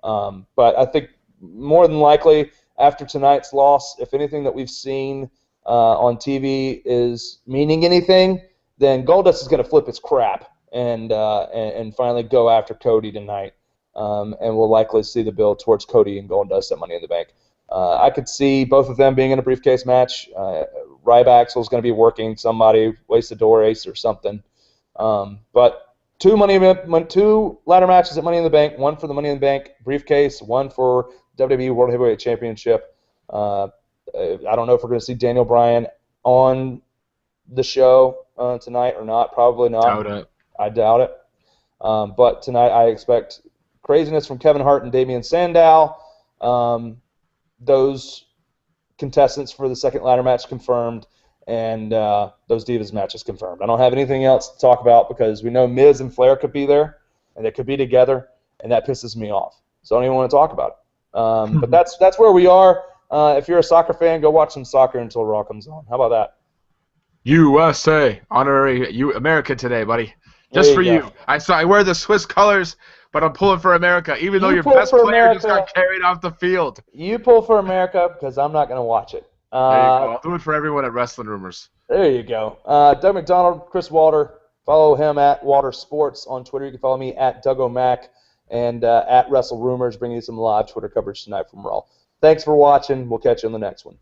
But I think more than likely after tonight's loss, if anything that we've seen on TV is meaning anything, then Goldust is going to flip its crap and finally go after Cody tonight. And we'll likely see the build towards Cody and Goldust at Money in the Bank. I could see both of them being in a briefcase match. Ryback's going to be working somebody, Wasted Door Ace or something. But 2 ladder matches at Money in the Bank, one for the Money in the Bank briefcase, one for WWE World Heavyweight Championship. I don't know if we're going to see Daniel Bryan on the show tonight or not. Probably not. I doubt it. But tonight I expect craziness from Kevin Hart and Damian Sandow. Those contestants for the second ladder match confirmed, and those Divas matches confirmed. I don't have anything else to talk about because we know Miz and Flair could be there, and they could be together, and that pisses me off. So I don't even want to talk about it. But that's where we are. If you're a soccer fan, go watch some soccer until Raw comes on. How about that? USA, honorary America today, buddy. Just for you. I wear the Swiss colors, But I'm pulling for America, even though You your pull best for player just America. got carried off the field. You pull for America because I'm not going to watch it. There you go. I'll do it for everyone at Wrestling Rumors. There you go. Doug McDonald, Chris Walter. Follow him at Water Sports on Twitter. You can follow me at Doug O'Mac and at Wrestle Rumors, bringing you some live Twitter coverage tonight from Raw. Thanks for watching. We'll catch you on the next one.